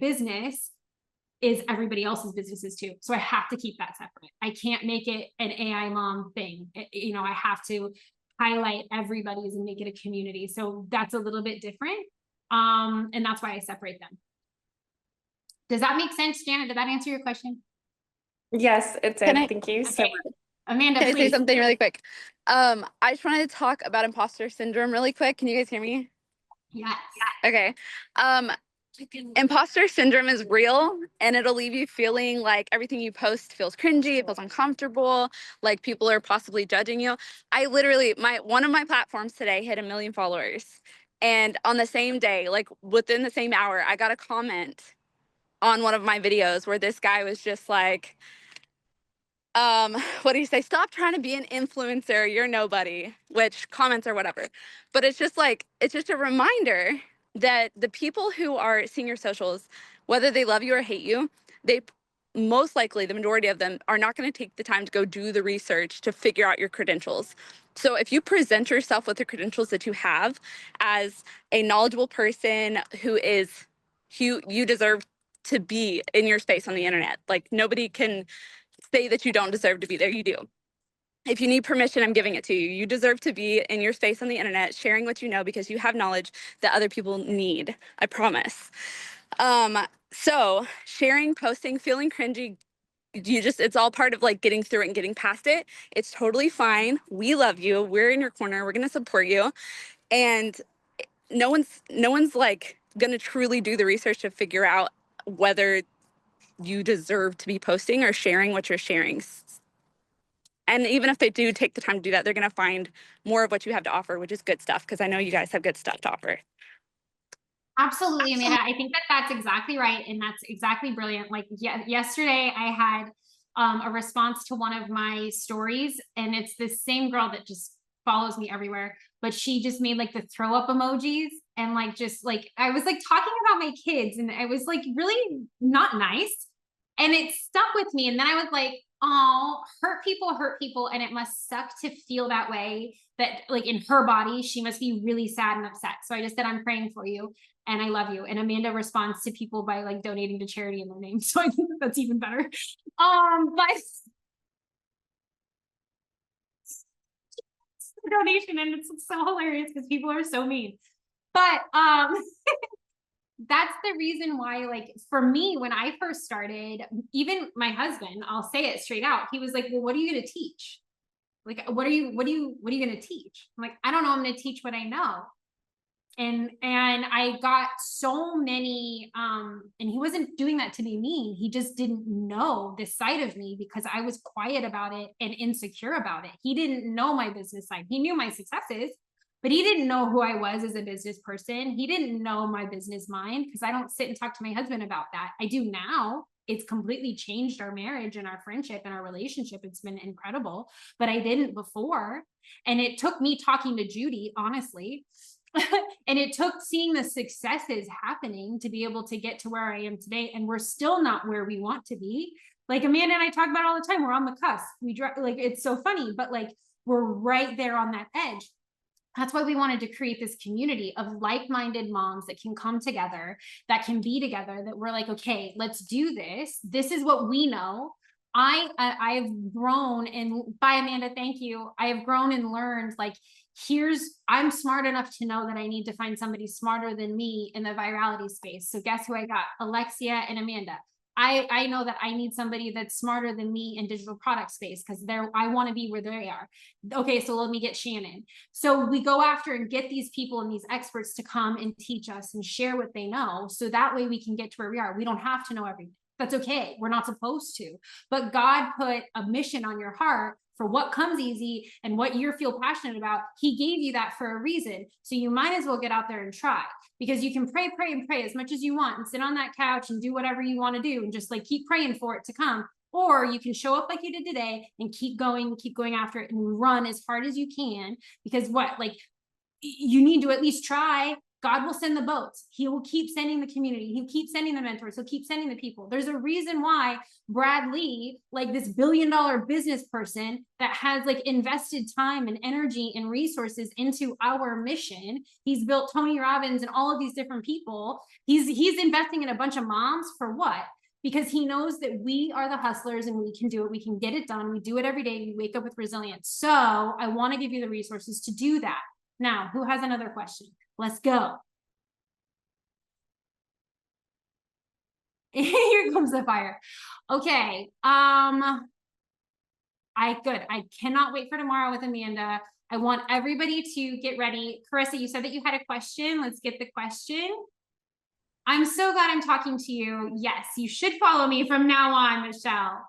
business is everybody else's businesses too. So I have to keep that separate. I can't make it an AI Mom thing. I have to highlight everybody's and make it a community. So that's a little bit different. And that's why I separate them. Does that make sense, Janet? Did that answer your question? Yes, it did. Thank you so much. Amanda, Can I say please. something really quick? I just wanted to talk about imposter syndrome really quick. Can you guys hear me? Yes. Okay. Imposter syndrome is real, and it'll leave you feeling like everything you post feels cringy, it feels uncomfortable, like people are possibly judging you. I literally, one of my platforms today hit 1 million followers. And on the same day, like within the same hour, I got a comment on one of my videos where this guy was just like, what do you say? Stop trying to be an influencer. You're nobody, which comments or whatever. But it's just a reminder that the people who are seeing your socials, whether they love you or hate you, they most likely, the majority of them, are not going to take the time to go do the research to figure out your credentials. So if you present yourself with the credentials that you have as a knowledgeable person who you deserve to be in your space on the internet. Like nobody can say that you don't deserve to be there. You do. If you need permission, I'm giving it to you. You deserve to be in your space on the internet, sharing what you know, because you have knowledge that other people need. I promise. So sharing, posting, feeling cringy, it's all part of like getting through it and getting past it. It's totally fine. We love you. We're in your corner. We're going to support you. And no one's like going to truly do the research to figure out whether you deserve to be posting or sharing what you're sharing. And even if they do take the time to do that, they're going to find more of what you have to offer, which is good stuff, because I know you guys have good stuff to offer. Absolutely, Amanda. I think that that's exactly right. And that's exactly brilliant. Like yesterday I had a response to one of my stories, and it's this same girl that just follows me everywhere, but she just made like the throw up emojis, and like, just like, I was like talking about my kids, and I was like really not nice, and it stuck with me. And then I was like, oh, hurt people. And it must suck to feel that way, that like in her body, she must be really sad and upset. So I just said, I'm praying for you and I love you. And Amanda responds to people by like donating to charity in their name. So I think that's even better. But donation, and it's so hilarious because people are so mean. But that's the reason why, like, for me, when I first started, even my husband, I'll say it straight out, he was like, well, what are you going to teach? Like, what are you going to teach? I'm like, I don't know. I'm going to teach what I know. And I got so many, and he wasn't doing that to be mean. He just didn't know this side of me because I was quiet about it and insecure about it. He didn't know my business side. He knew my successes, but he didn't know who I was as a business person. He didn't know my business mind, because I don't sit and talk to my husband about that. I do now. It's completely changed our marriage and our friendship and our relationship. It's been incredible, but I didn't before. And it took me talking to Judy, honestly. And it took seeing the successes happening to be able to get to where I am today. And we're still not where we want to be. Like Amanda and I talk about all the time, we're on the cusp. We like, it's so funny, but like, we're right there on that edge. That's why we wanted to create this community of like-minded moms that can come together, that can be together, that we're like, okay, let's do this. This is what we know. I've grown, and by Amanda, thank you. I have grown and learned, like, I'm smart enough to know that I need to find somebody smarter than me in the virality space. So guess who I got? Alexia and Amanda. I know that I need somebody that's smarter than me in digital product space, because I want to be where they are. Okay, so let me get Shannon. So we go after and get these people and these experts to come and teach us and share what they know. So that way we can get to where we are. We don't have to know everything. That's okay. We're not supposed to. But God put a mission on your heart for what comes easy and what you feel passionate about. He gave you that for a reason. So you might as well get out there and try, because you can pray as much as you want and sit on that couch and do whatever you want to do and just like keep praying for it to come. Or you can show up like you did today and keep going after it and run as hard as you can, because you need to at least try. God will send the boats. He will keep sending the community. He'll keep sending the mentors. He'll keep sending the people. There's a reason why Brad Lee, like this billion-dollar business person that has like invested time and energy and resources into our mission. He's built Tony Robbins and all of these different people. He's investing in a bunch of moms for what? Because he knows that we are the hustlers and we can do it. We can get it done. We do it every day. We wake up with resilience. So I want to give you the resources to do that. Now, who has another question? Let's go. Here comes the fire. Okay. I cannot wait for tomorrow with Amanda. I want everybody to get ready. Carissa, you said that you had a question. Let's get the question. I'm so glad I'm talking to you. Yes, you should follow me from now on, Michelle.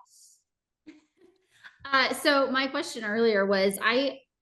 So my question earlier was,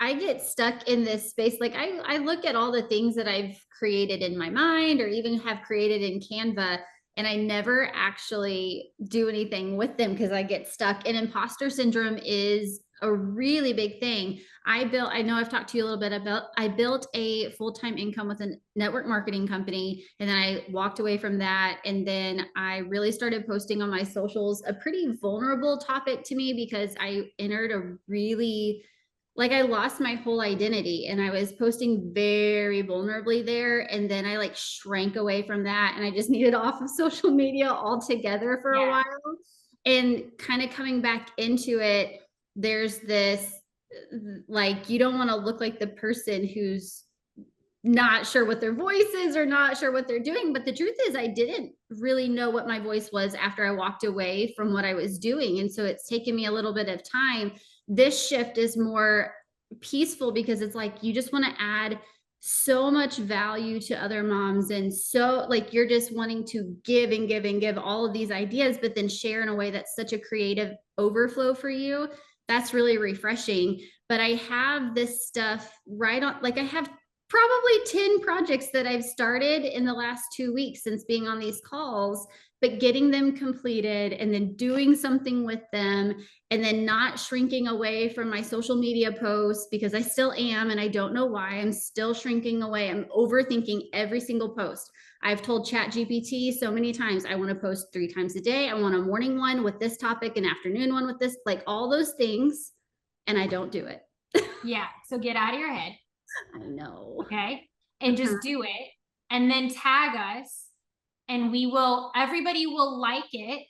I get stuck in this space. Like I look at all the things that I've created in my mind or even have created in Canva, and I never actually do anything with them because I get stuck. And imposter syndrome is a really big thing. I know I've talked to you a little bit about, I built a full-time income with a network marketing company, and then I walked away from that. And then I really started posting on my socials, a pretty vulnerable topic to me, because I entered a really, like, I lost my whole identity and I was posting very vulnerably there. And then I like shrank away from that, and I just needed off of social media altogether for a while. And kind of coming back into it, there's this, like, you don't want to look like the person who's not sure what their voice is or not sure what they're doing. But the truth is, I didn't really know what my voice was after I walked away from what I was doing. And so it's taken me a little bit of time. This shift is more peaceful because it's like, you just want to add so much value to other moms, and so like you're just wanting to give and give and give all of these ideas, but then share in a way that's such a creative overflow for you. That's really refreshing. But I have this stuff right on, like I have probably 10 projects that I've started in the last 2 weeks since being on these calls, but getting them completed and then doing something with them, and then not shrinking away from my social media posts, because I still am, and I don't know why. I'm still shrinking away. I'm overthinking every single post. I've told ChatGPT so many times, I want to post 3 times a day. I want a morning one with this topic, an afternoon one with this, like all those things, and I don't do it. Yeah. So get out of your head. I know. Okay. And just do it. And then tag us, and everybody will like it,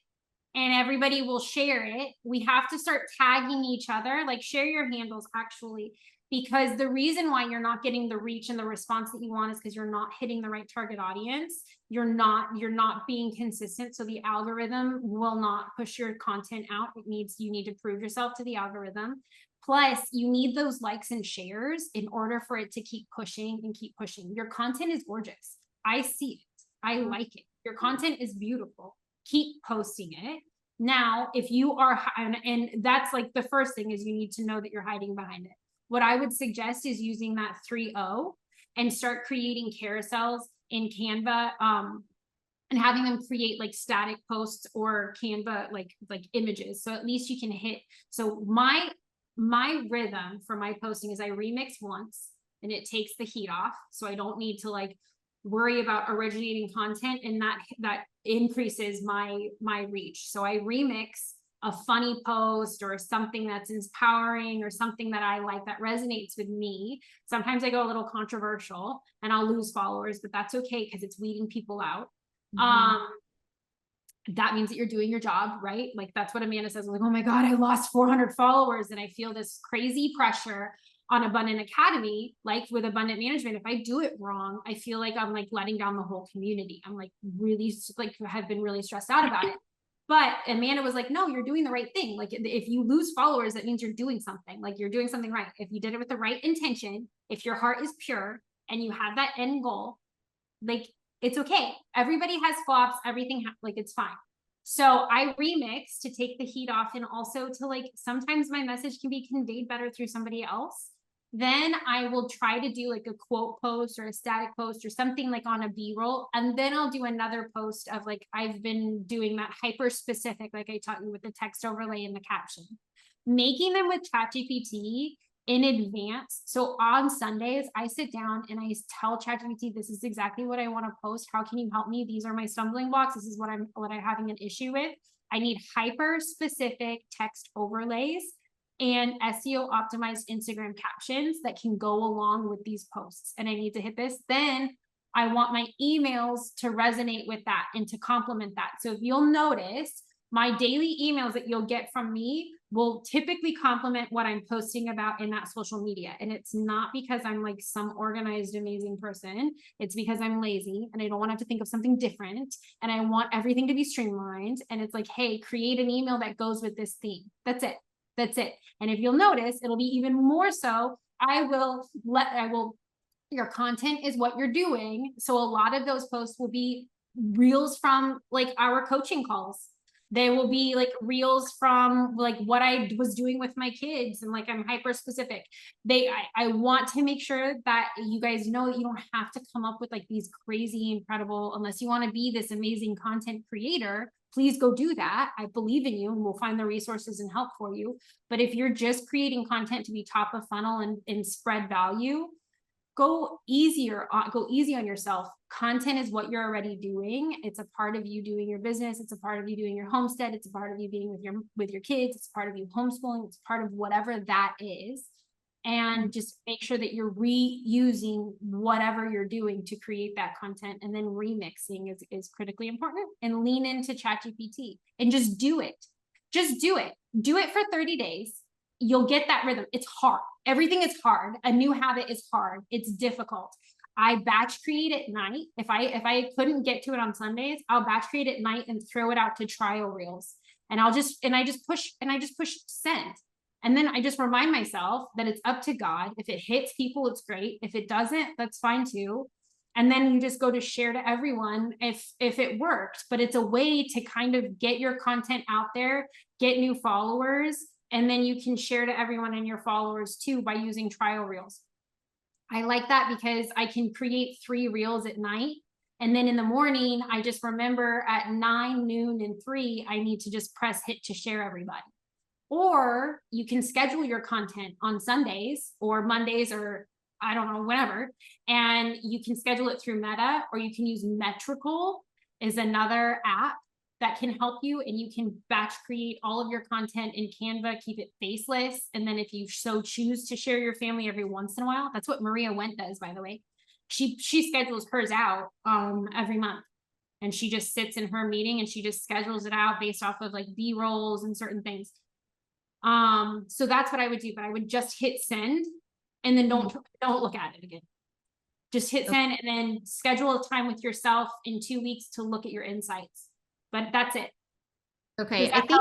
and everybody will share it. We have to start tagging each other, like share your handles actually, because the reason why you're not getting the reach and the response that you want is because you're not hitting the right target audience. You're not being consistent. So the algorithm will not push your content out. You need to prove yourself to the algorithm. Plus, you need those likes and shares in order for it to keep pushing and keep pushing. Your content is gorgeous. I see it. I like it. Your content is beautiful. Keep posting it. Now, if you are, and that's like the first thing is you need to know that you're hiding behind it. What I would suggest is using that 3-0 and start creating carousels in Canva, and having them create like static posts or Canva, like images. So at least you can hit. So my rhythm for my posting is I remix once and it takes the heat off. So I don't need to like worry about originating content, and that increases my reach. So I remix a funny post or something that's empowering or something that I like that resonates with me. Sometimes I go a little controversial and I'll lose followers, but that's okay because it's weeding people out. That means that you're doing your job, right? Like that's what Amanda says. I'm like, oh my God, I lost 400 followers and I feel this crazy pressure on Abundant Academy. Like with Abundant Management, if I do it wrong, I feel like I'm like letting down the whole community. I'm like really like have been really stressed out about it. But Amanda was like, no, you're doing the right thing. Like if you lose followers, that means you're doing something, like you're doing something right. If you did it with the right intention, if your heart is pure and you have that end goal, like it's okay. Everybody has flops, everything, like it's fine. So I remix to take the heat off, and also to like, sometimes my message can be conveyed better through somebody else. Then I will try to do like a quote post or a static post or something like on a B-roll. And then I'll do another post of like, I've been doing that hyper specific, like I taught you with the text overlay and the caption, making them with ChatGPT in advance. So on Sundays, I sit down and I tell ChatGPT, this is exactly what I want to post. How can you help me? These are my stumbling blocks. This is what I'm having an issue with. I need hyper specific text overlays and SEO optimized Instagram captions that can go along with these posts. And I need to hit this. Then I want my emails to resonate with that and to complement that. So if you'll notice, my daily emails that you'll get from me will typically complement what I'm posting about in that social media. And it's not because I'm like some organized, amazing person. It's because I'm lazy and I don't want to have to think of something different. And I want everything to be streamlined. And it's like, hey, create an email that goes with this theme. That's it. That's it. And if you'll notice, it'll be even more so. Your content is what you're doing. So a lot of those posts will be reels from like our coaching calls. They will be like reels from like what I was doing with my kids, and like I'm hyper specific. I want to make sure that you guys know that you don't have to come up with like these crazy, incredible, unless you want to be this amazing content creator. Please go do that. I believe in you and we'll find the resources and help for you. But if you're just creating content to be top of funnel and spread value, go easy on yourself. Content is what you're already doing. It's a part of you doing your business. It's a part of you doing your homestead. It's a part of you being with your kids. It's a part of you homeschooling. It's part of whatever that is. And just make sure that you're reusing whatever you're doing to create that content, and then remixing is critically important. And lean into ChatGPT and just do it. Just do it. Do it for 30 days. You'll get that rhythm. It's hard. Everything is hard. A new habit is hard. It's difficult. I batch create at night. If I couldn't get to it on Sundays, I'll batch create at night and throw it out to trial reels. And I just push send. And then I just remind myself that it's up to God. If it hits people, it's great. If it doesn't, that's fine too. And then you just go to share to everyone if it worked. But it's a way to kind of get your content out there, get new followers, and then you can share to everyone and your followers too by using trial reels. I like that because I can create 3 reels at night. And then in the morning, I just remember at 9, noon, and 3, I need to just press hit to share everybody. Or you can schedule your content on Sundays or Mondays or I don't know, whenever. And you can schedule it through Meta, or you can use Metrical is another app that can help you, and you can batch create all of your content in Canva, keep it faceless. And then if you so choose to share your family every once in a while, that's what Maria Went does, by the way. She schedules hers out every month. And she just sits in her meeting and she just schedules it out based off of like B-rolls and certain things. So that's what I would do, but I would just hit send and then don't look at it again. Just hit send and then schedule a time with yourself in 2 weeks to look at your insights. But that's it. Okay. I think,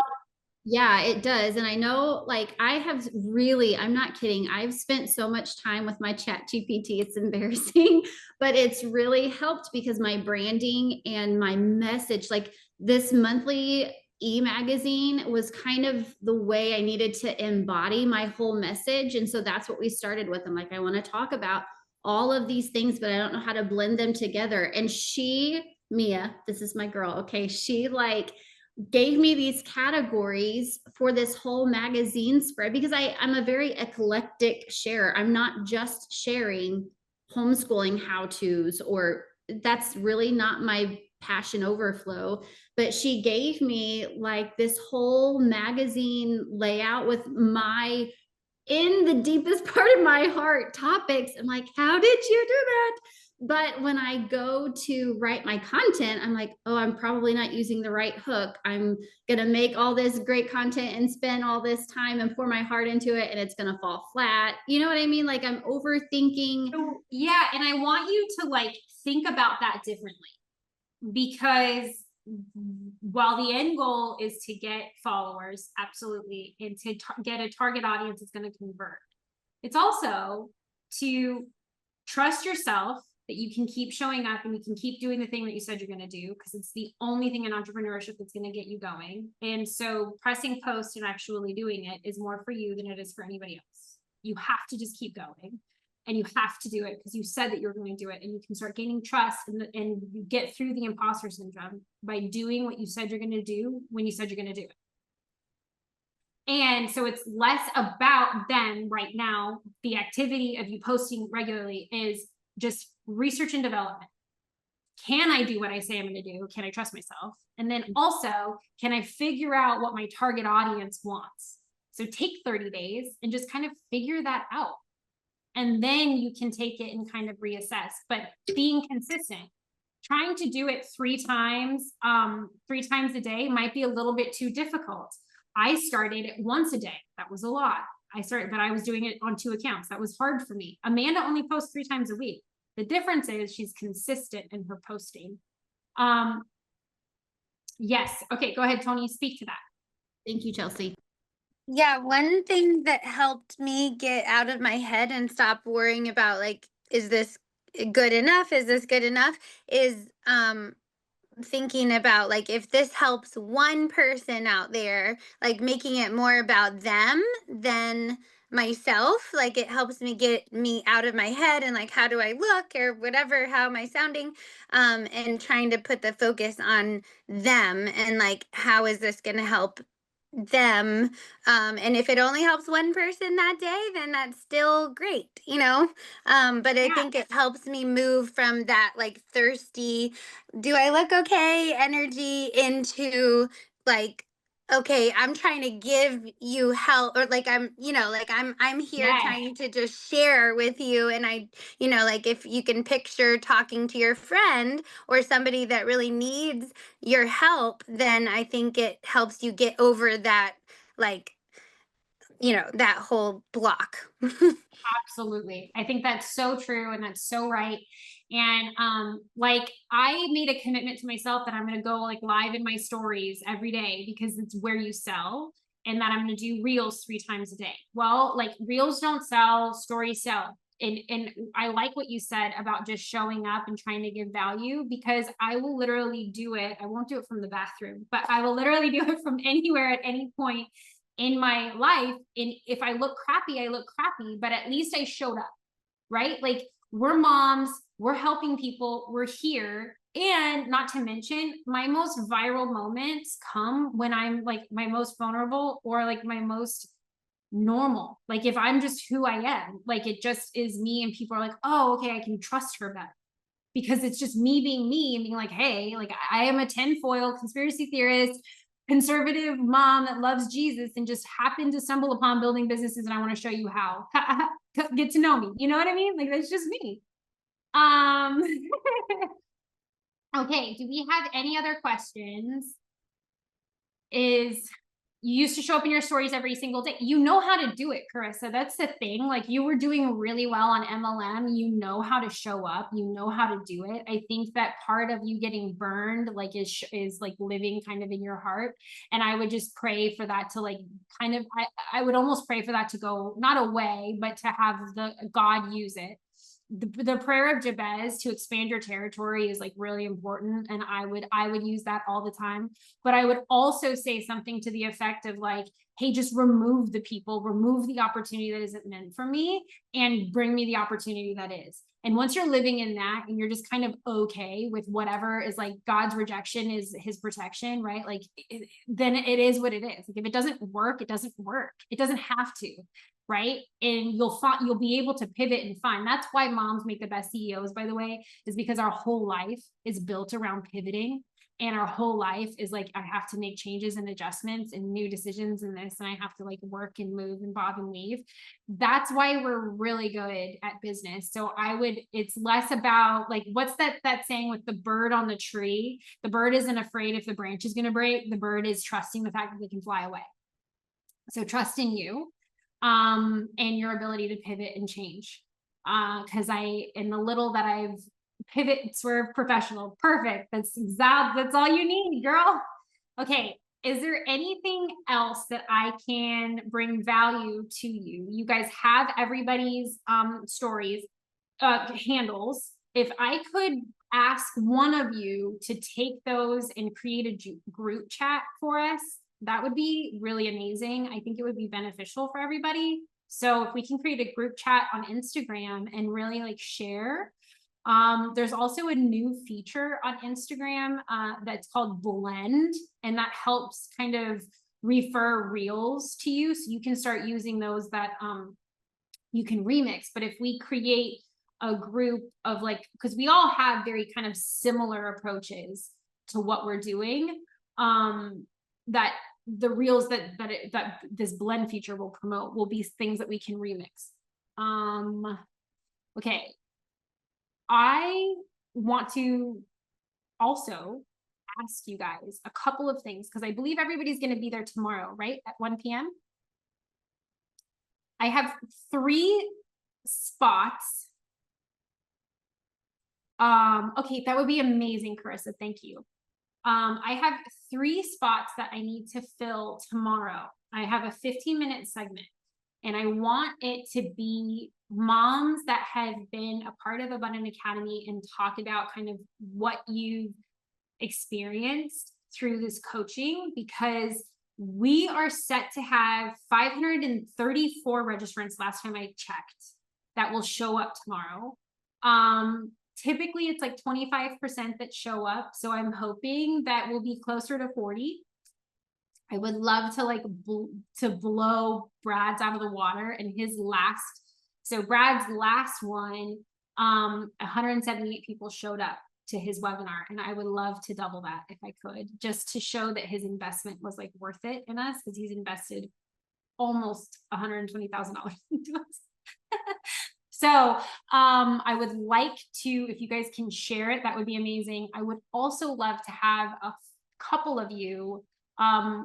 yeah, it does. And I know, like, I have really, I'm not kidding, I've spent so much time with my chat GPT, it's embarrassing, but it's really helped because my branding and my message, like this monthly e-magazine was kind of the way I needed to embody my whole message. And so that's what we started with. I'm like, I want to talk about all of these things, but I don't know how to blend them together. And Mia, this is my girl. Okay. She like gave me these categories for this whole magazine spread because I'm a very eclectic sharer. I'm not just sharing homeschooling how-tos, or that's really not my passion overflow. But she gave me like this whole magazine layout with my, in the deepest part of my heart, topics. I'm like, how did you do that? But when I go to write my content, I'm like, oh, I'm probably not using the right hook. I'm going to make all this great content and spend all this time and pour my heart into it, and it's going to fall flat. You know what I mean? Like I'm overthinking. So, yeah. And I want you to like think about that differently, because while the end goal is to get followers, absolutely, and to get a target audience that's going to convert, it's also to trust yourself that you can keep showing up and you can keep doing the thing that you said you're going to do, because it's the only thing in entrepreneurship that's going to get you going. And so pressing post and actually doing it is more for you than it is for anybody else. You have to just keep going. And you have to do it because you said that you're going to do it, and you can start gaining trust and you get through the imposter syndrome by doing what you said you're going to do when you said you're going to do it. And so it's less about them right now. The activity of you posting regularly is just research and development. Can I do what I say I'm going to do? Can I trust myself? And then also, can I figure out what my target audience wants? So take 30 days and just kind of figure that out. And then you can take it and kind of reassess, but being consistent, trying to do it 3 times a day might be a little bit too difficult. I started it once a day. That was a lot. But I was doing it on 2 accounts. That was hard for me. Amanda only posts 3 times a week. The difference is she's consistent in her posting. Yes. Okay. Go ahead, Tony, speak to that. Thank you, Chelsea. Yeah, one thing that helped me get out of my head and stop worrying about like, is this good enough? Is this good enough? Is thinking about like, if this helps one person out there, like making it more about them than myself. Like it helps me get me out of my head and like, how do I look or whatever, how am I sounding? And trying to put the focus on them and like, how is this going to help them, and if it only helps one person that day, then that's still great, you know. But I think it helps me move from that like thirsty, do I look okay energy into like, okay, I'm trying to give you help, or like I'm, you know, like I'm here trying to just share with you. And I, you know, like if you can picture talking to your friend or somebody that really needs your help, then I think it helps you get over that, like, you know, that whole block. Absolutely. I think that's so true. And that's so right. And like I made a commitment to myself that I'm going to go like live in my stories every day because it's where you sell. and that I'm going to do reels 3 times a day. Well, like reels don't sell, stories sell. And I like what you said about just showing up and trying to give value, because I will literally do it. I won't do it from the bathroom, but I will literally do it from anywhere at any point in my life. And if I look crappy, I look crappy, but at least I showed up, right? Like, we're moms, we're helping people, we're here. And not to mention, my most viral moments come when I'm like my most vulnerable or like my most normal. Like if I'm just who I am, like it just is me, and people are like, oh, okay, I can trust her better. Because it's just me being me and being like, hey, like I am a tinfoil conspiracy theorist, conservative mom that loves Jesus and just happened to stumble upon building businesses, and I want to show you how. Get to know me. You know what I mean? Like that's just me. Okay, do we have any other questions? Is you used to show up in your stories every single day. You know how to do it, Carissa. That's the thing. Like you were doing really well on MLM. You know how to show up. You know how to do it. I think that part of you getting burned, like is like living kind of in your heart. And I would just pray for that to like kind of, I would almost pray for that to go not away, but to have the God use it. The prayer of Jabez to expand your territory is like really important, and I would use that all the time. But I would also say something to the effect of like, hey, just remove the people, remove the opportunity that isn't meant for me, and bring me the opportunity that is. And once you're living in that and you're just kind of okay with whatever is like God's rejection is his protection, right? Like then it is what it is. Like if it doesn't work, it doesn't work. It doesn't have to. Right. And you'll be able to pivot and find. That's why moms make the best CEOs, by the way, is because our whole life is built around pivoting. And our whole life is like, I have to make changes and adjustments and new decisions in this, and I have to like work and move and bob and weave. That's why we're really good at business. So it's less about like, what's that saying with the bird on the tree? The bird isn't afraid if the branch is going to break. The bird is trusting the fact that they can fly away. So trust in you. And your ability to pivot and change. Because in the little that I've pivot, swerve, professional, perfect. That's all you need, girl. Okay. Is there anything else that I can bring value to you? You guys have everybody's stories, handles. If I could ask one of you to take those and create a group chat for us, that would be really amazing. I think it would be beneficial for everybody. So if we can create a group chat on Instagram and really like share. There's also a new feature on Instagram that's called Blend, and that helps kind of refer reels to you. So you can start using those that you can remix. But if we create a group of like, because we all have very kind of similar approaches to what we're doing, that the reels that this blend feature will promote will be things that we can remix. Okay. I want to also ask you guys a couple of things, because I believe everybody's going to be there tomorrow, right? At 1 p.m. I have 3 spots. Okay, that would be amazing, Carissa. Thank you. I have 3 spots that I need to fill tomorrow. I have a 15-minute segment, and I want it to be moms that have been a part of Abundant Academy and talk about kind of what you've experienced through this coaching, because we are set to have 534 registrants last time I checked that will show up tomorrow. Typically it's like 25% that show up. So I'm hoping that we'll be closer to 40. I would love to like to blow Brad's out of the water, and Brad's last one, 178 people showed up to his webinar, and I would love to double that if I could, just to show that his investment was like worth it in us, because he's invested almost $120,000 into us. So I would like to, if you guys can share it, that would be amazing. I would also love to have a couple of you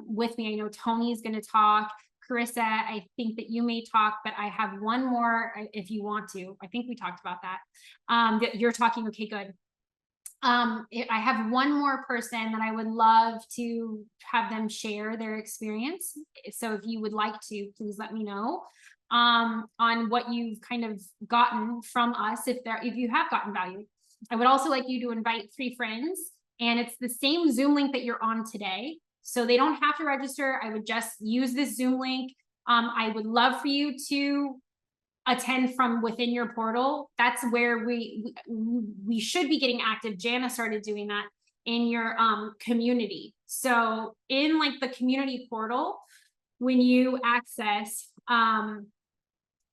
with me. I know Tony's going to talk. Carissa, I think that you may talk, but I have one more if you want to. I think we talked about that. That you're talking. Okay, good. I have one more person that I would love to have them share their experience. So if you would like to, please let me know on what you've kind of gotten from us, if you have gotten value. I would also like you to invite 3 friends, and it's the same Zoom link that you're on today. So they don't have to register. I would just use this Zoom link. I would love for you to attend from within your portal. That's where we should be getting active. Jana started doing that in your community. So in like the community portal, when you access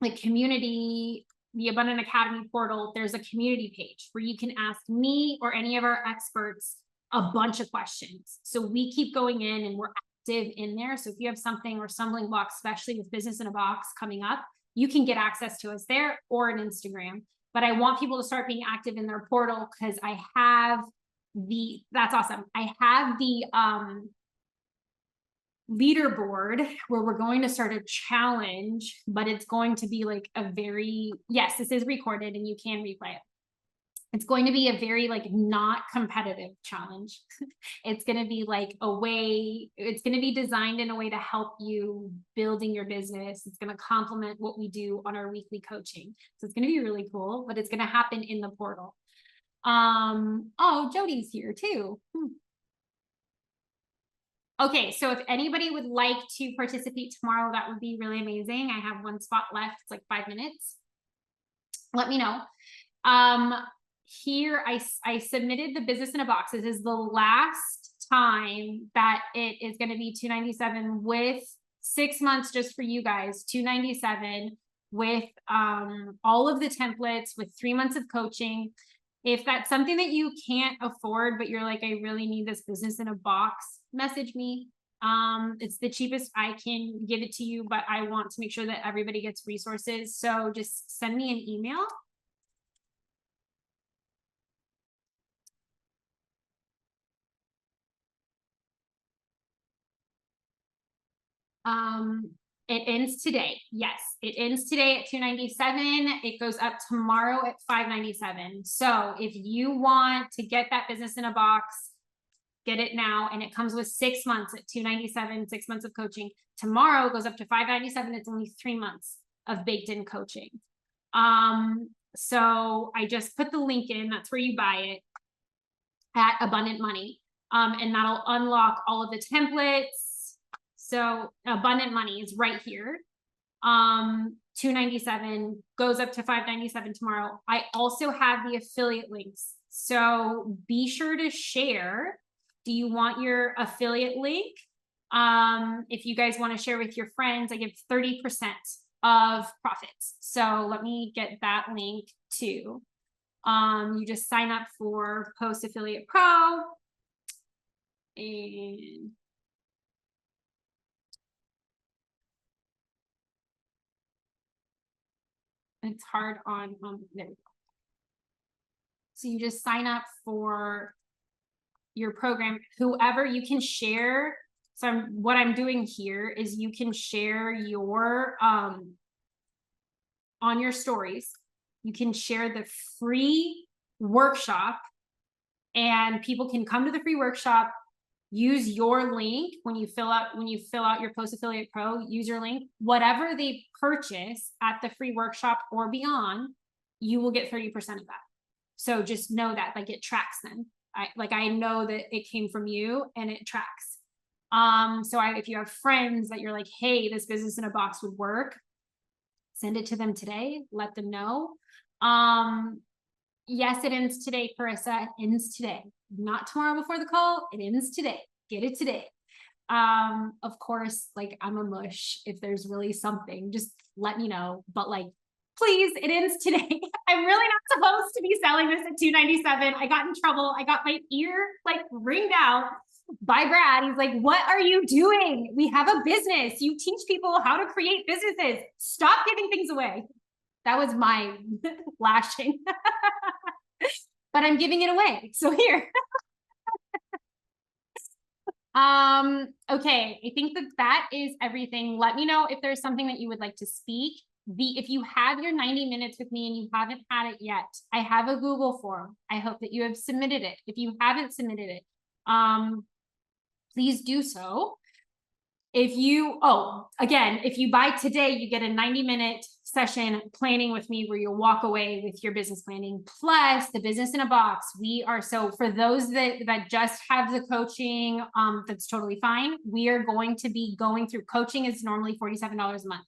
like community, the Abundant Academy portal, there's a community page where you can ask me or any of our experts a bunch of questions. So we keep going in and we're active in there. So if you have something or stumbling blocks, especially with Business in a Box coming up, you can get access to us there or an Instagram. But I want people to start being active in their portal because I have that's awesome. I have the leaderboard where we're going to start a challenge, but it's going to be like a very, yes, this is recorded and you can replay it. It's going to be a very like not competitive challenge. It's going to be like a way, it's going to be designed in a way to help you building your business. It's going to complement what we do on our weekly coaching. So it's going to be really cool, but it's going to happen in the portal. Oh, Jody's here too. Okay, so if anybody would like to participate tomorrow, that would be really amazing. I have 1 spot left. It's like 5 minutes. Let me know. Here I submitted the Business in a Box. This is the last time that it is going to be $297 with 6 months just for you guys, $297 with all of the templates, with 3 months of coaching. If that's something that you can't afford, but you're like, I really need this Business in a Box, message me. It's the cheapest I can give it to you, but I want to make sure that everybody gets resources. So just send me an email. It ends today. Yes, it ends today at $297. It goes up tomorrow at $597. So if you want to get that Business in a Box, get it now. And it comes with 6 months at $297, 6 months of coaching. Tomorrow it goes up to $597. It's only 3 months of baked in coaching. So I just put the link in. That's where you buy it at Abundant Money. And that'll unlock all of the templates. So Abundant Money is right here. $297 goes up to $597 tomorrow. I also have the affiliate links. So be sure to share. Do you want your affiliate link? If you guys want to share with your friends, I give 30% of profits. So let me get that link too. You just sign up for Post Affiliate Pro and it's hard on, there we go. So you just sign up for your program, whoever you can share. So what I'm doing here is you can share your, on your stories, you can share the free workshop and people can come to the free workshop, use your link when you fill out your Post Affiliate Pro, use your link, whatever they purchase at the free workshop or beyond, you will get 30% of that. So just know that, like, it tracks them. I know that it came from you and it tracks. So if you have friends that you're like, hey, this Business in a Box would work, send it to them today, let them know. Yes, it ends today, Carissa. It ends today. Not tomorrow before the call. It ends today. Get it today. Of course, like, I'm a mush. If there's really something, just let me know. But like, please, it ends today. I'm really not supposed to be selling this at $297. I got in trouble. I got my ear like ringed out by Brad. He's like, what are you doing? We have a business. You teach people how to create businesses. Stop giving things away. That was my lashing. But I'm giving it away. So here. Okay, I think that is everything. Let me know if there's something that you would like to speak if you have your 90 minutes with me and you haven't had it yet, I have a Google form. I hope that you have submitted it. If you haven't submitted it, please do so. If you buy today, you get a 90-minute session planning with me where you'll walk away with your business planning, plus the business in a box. So for those that just have the coaching, that's totally fine. We are going to be going through coaching is normally $47 a month.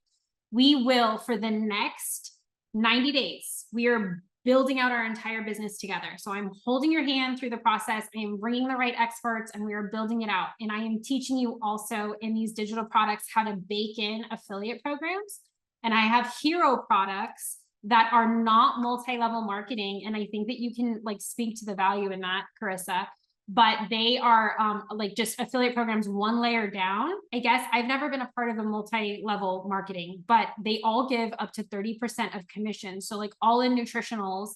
We will, for the next 90 days, we are building out our entire business together. So I'm holding your hand through the process. I am bringing the right experts and we are building it out. And I am teaching you also in these digital products how to bake in affiliate programs. And I have hero products that are not multi-level marketing. And I think that you can like speak to the value in that, Carissa. But they are like just affiliate programs one layer down. I guess I've never been a part of a multi-level marketing, but they all give up to 30% of commission. So like All In Nutritionals,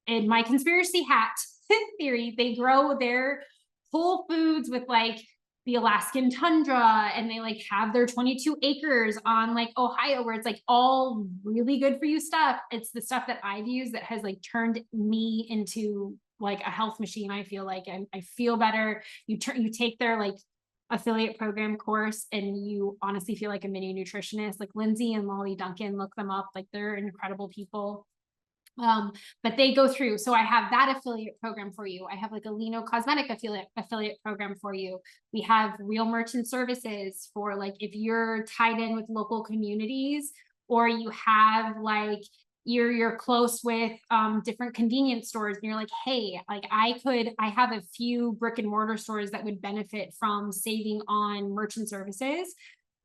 in my conspiracy hat theory, they grow their Whole Foods with like the Alaskan tundra, and they like have their 22 acres on like Ohio, where it's like all really good for you stuff. It's the stuff that I've used that has like turned me into like a health machine. I feel like I feel better. You take their like affiliate program course and you honestly feel like a mini nutritionist. Like Lindsay and Molly Duncan, look them up. Like they're incredible people. But they go through. So I have that affiliate program for you. I have like a Lino Cosmetic affiliate program for you. We have Real Merchant Services for like if you're tied in with local communities, or you have like you're close with different convenience stores and you're like, hey, like I have a few brick and mortar stores that would benefit from saving on merchant services.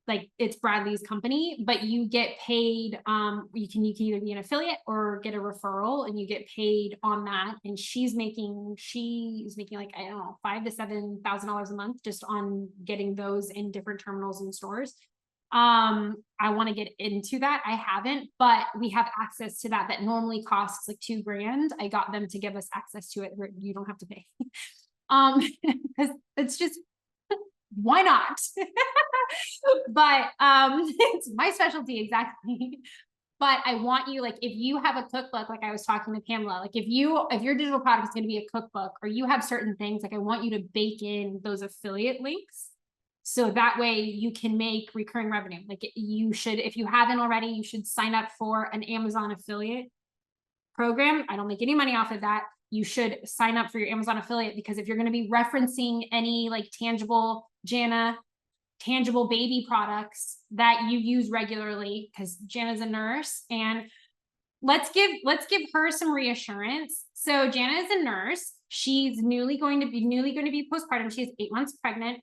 Like it's Bradley's company, but you get paid. You can either be an affiliate or get a referral, and you get paid on that. And she's making like, I don't know, $5,000 to $7,000 a month just on getting those in different terminals and stores. I want to get into that. I haven't, but we have access to that normally costs like $2,000. I got them to give us access to it where you don't have to pay. Because it's just, why not? But it's my specialty, exactly. But I want you, like, if you have a cookbook, like I was talking to Pamela, like if your digital product is going to be a cookbook, or you have certain things, like I want you to bake in those affiliate links. So that way you can make recurring revenue. Like you should, if you haven't already, you should sign up for an Amazon affiliate program. I don't make any money off of that. You should sign up for your Amazon affiliate, because if you're going to be referencing any like tangible baby products that you use regularly, because Jana's a nurse, and let's give her some reassurance. So Jana is a nurse. She's newly going to be postpartum. She's 8 months pregnant.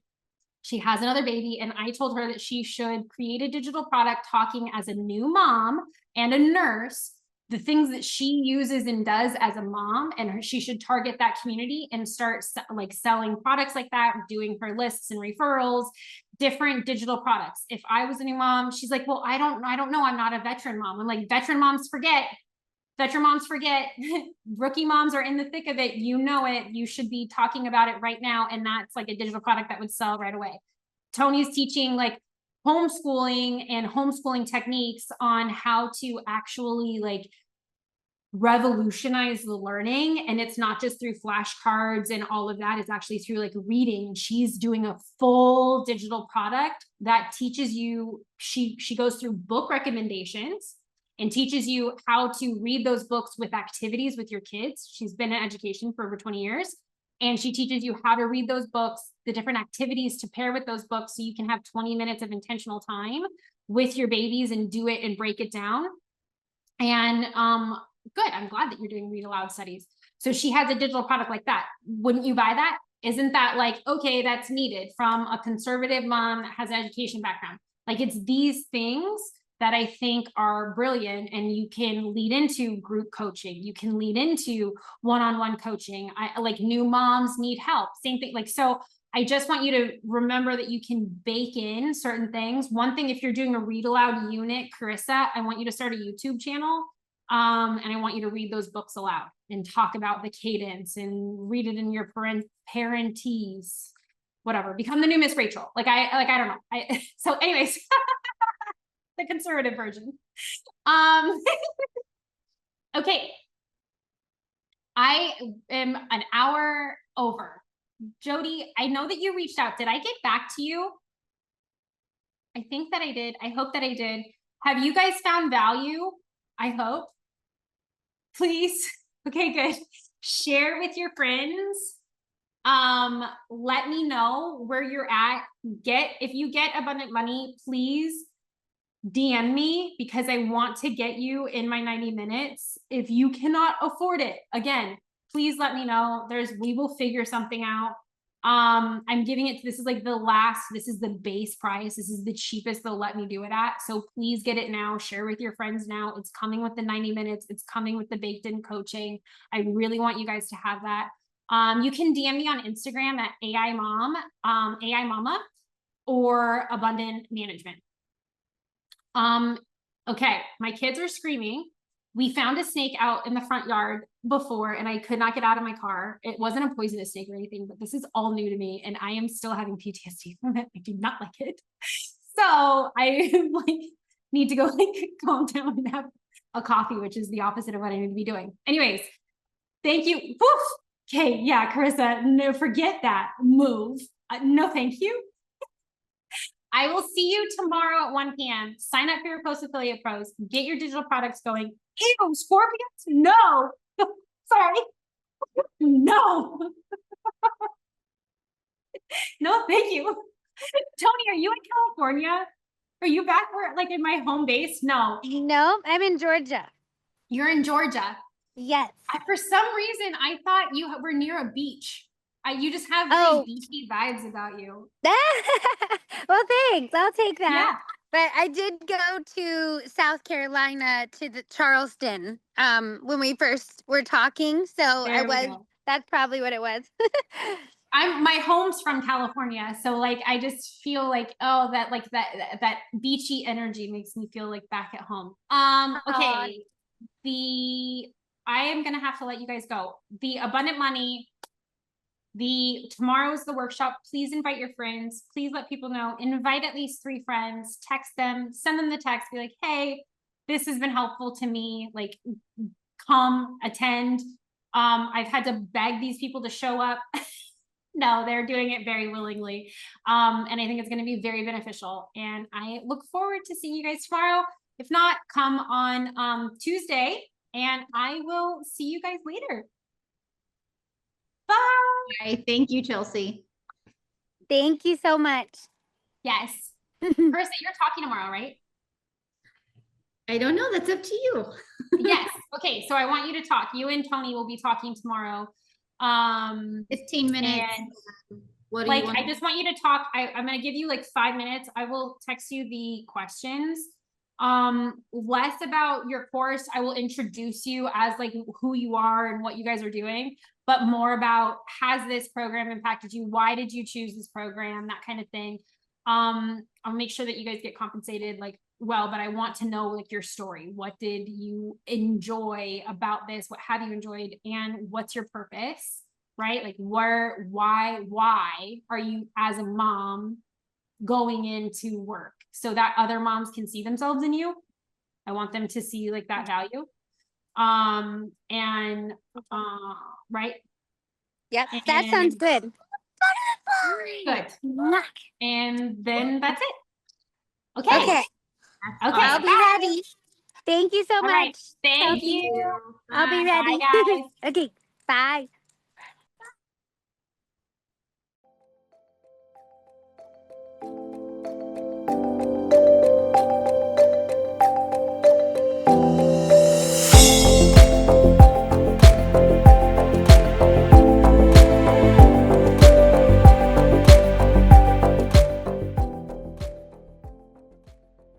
She has another baby, and I told her that she should create a digital product talking as a new mom and a nurse, the things that she uses and does as a mom, and she should target that community and start like selling products like that, doing her lists and referrals, different digital products. If I was a new mom, she's like, well, I don't know. I'm not a veteran mom. I'm like, veteran moms forget. Rookie moms are in the thick of it. You know it. You should be talking about it right now. And that's like a digital product that would sell right away. Tony's teaching like homeschooling and homeschooling techniques on how to actually like revolutionize the learning. And it's not just through flashcards and all of that. It's actually through like reading. She's doing a full digital product that teaches you, she goes through book recommendations and teaches you how to read those books with activities with your kids. She's been in education for over 20 years. And she teaches you how to read those books, the different activities to pair with those books, so you can have 20 minutes of intentional time with your babies and do it and break it down. And good, I'm glad that you're doing read aloud studies. So she has a digital product like that. Wouldn't you buy that? Isn't that like, okay, that's needed from a conservative mom that has an education background? Like it's these things that I think are brilliant, and you can lead into group coaching. You can lead into one-on-one coaching. I like new moms need help, same thing. Like, so I just want you to remember that you can bake in certain things. One thing, if you're doing a read aloud unit, Carissa, I want you to start a YouTube channel. And I want you to read those books aloud and talk about the cadence and read it in your parentees, whatever. Become the new Miss Rachel. I don't know. So anyways, the conservative version. Okay. I am an hour over. Jody, I know that you reached out. Did I get back to you? I think that I did. I hope that I did. Have you guys found value? I hope. Please. Okay, good. Share with your friends. Let me know where you're at. If you get abundant money, please DM me because I want to get you in my 90 minutes. If you cannot afford it, again, please let me know. We will figure something out. I'm giving it, this is like this is the base price. This is the cheapest they'll let me do it at. So please get it now, share with your friends now. It's coming with the 90 minutes. It's coming with the baked in coaching. I really want you guys to have that. You can DM me on Instagram at AI Mama or Abundant Management. Okay, my kids are screaming. We found a snake out in the front yard before and I could not get out of my car. It wasn't a poisonous snake or anything, but this is all new to me and I am still having PTSD from it. I do not like it. So I need to go calm down and have a coffee, which is the opposite of what I need to be doing. Anyways, thank you. Woof. Okay, yeah, Carissa, no, forget that. Move. No, thank you. I will see you tomorrow at 1 p.m. Sign up for your Post Affiliate Pros. Get your digital products going. Ew, scorpions? No. Sorry. No. No, thank you. Tony, are you in California? Are you back in my home base? No. No, I'm in Georgia. You're in Georgia. Yes. For some reason, I thought you were near a beach. You just have very beachy vibes about you. Well, thanks. I'll take that. Yeah. But I did go to South Carolina to the Charleston when we first were talking. So that's probably what it was. My home's from California. So I just feel that beachy energy makes me feel back at home. Okay. I am going to have to let you guys go. The abundant money, tomorrow is the workshop. Please invite your friends. Please let people know. Invite at least 3 friends. Text them. Send them the text. Be like, hey, this has been helpful to me. Come attend. I've had to beg these people to show up. No, they're doing it very willingly. And I think it's going to be very beneficial. And I look forward to seeing you guys tomorrow. If not, come on Tuesday. And I will see you guys later. Bye. All right, thank you, Chelsea. Thank you so much. Yes. Carissa, you're talking tomorrow, right? I don't know. That's up to you. Yes. Okay. So I want you to talk. You and Tony will be talking tomorrow. 15 minutes. What do you want? I just want you to talk. I'm going to give you 5 minutes. I will text you the questions. Less about your course. I will introduce you as who you are and what you guys are doing, but more about, has this program impacted you? Why did you choose this program? That kind of thing. I'll make sure that you guys get compensated well, but I want to know your story. What did you enjoy about this? What have you enjoyed? And what's your purpose, right? Why are you as a mom going into work so that other moms can see themselves in you? I want them to see that value. Right. Yep. That sounds good. Good. And then that's it. Okay. Okay. I'll be ready. Thank you so much. Right. Thank you. I'll be ready. Bye, guys. Okay. Bye.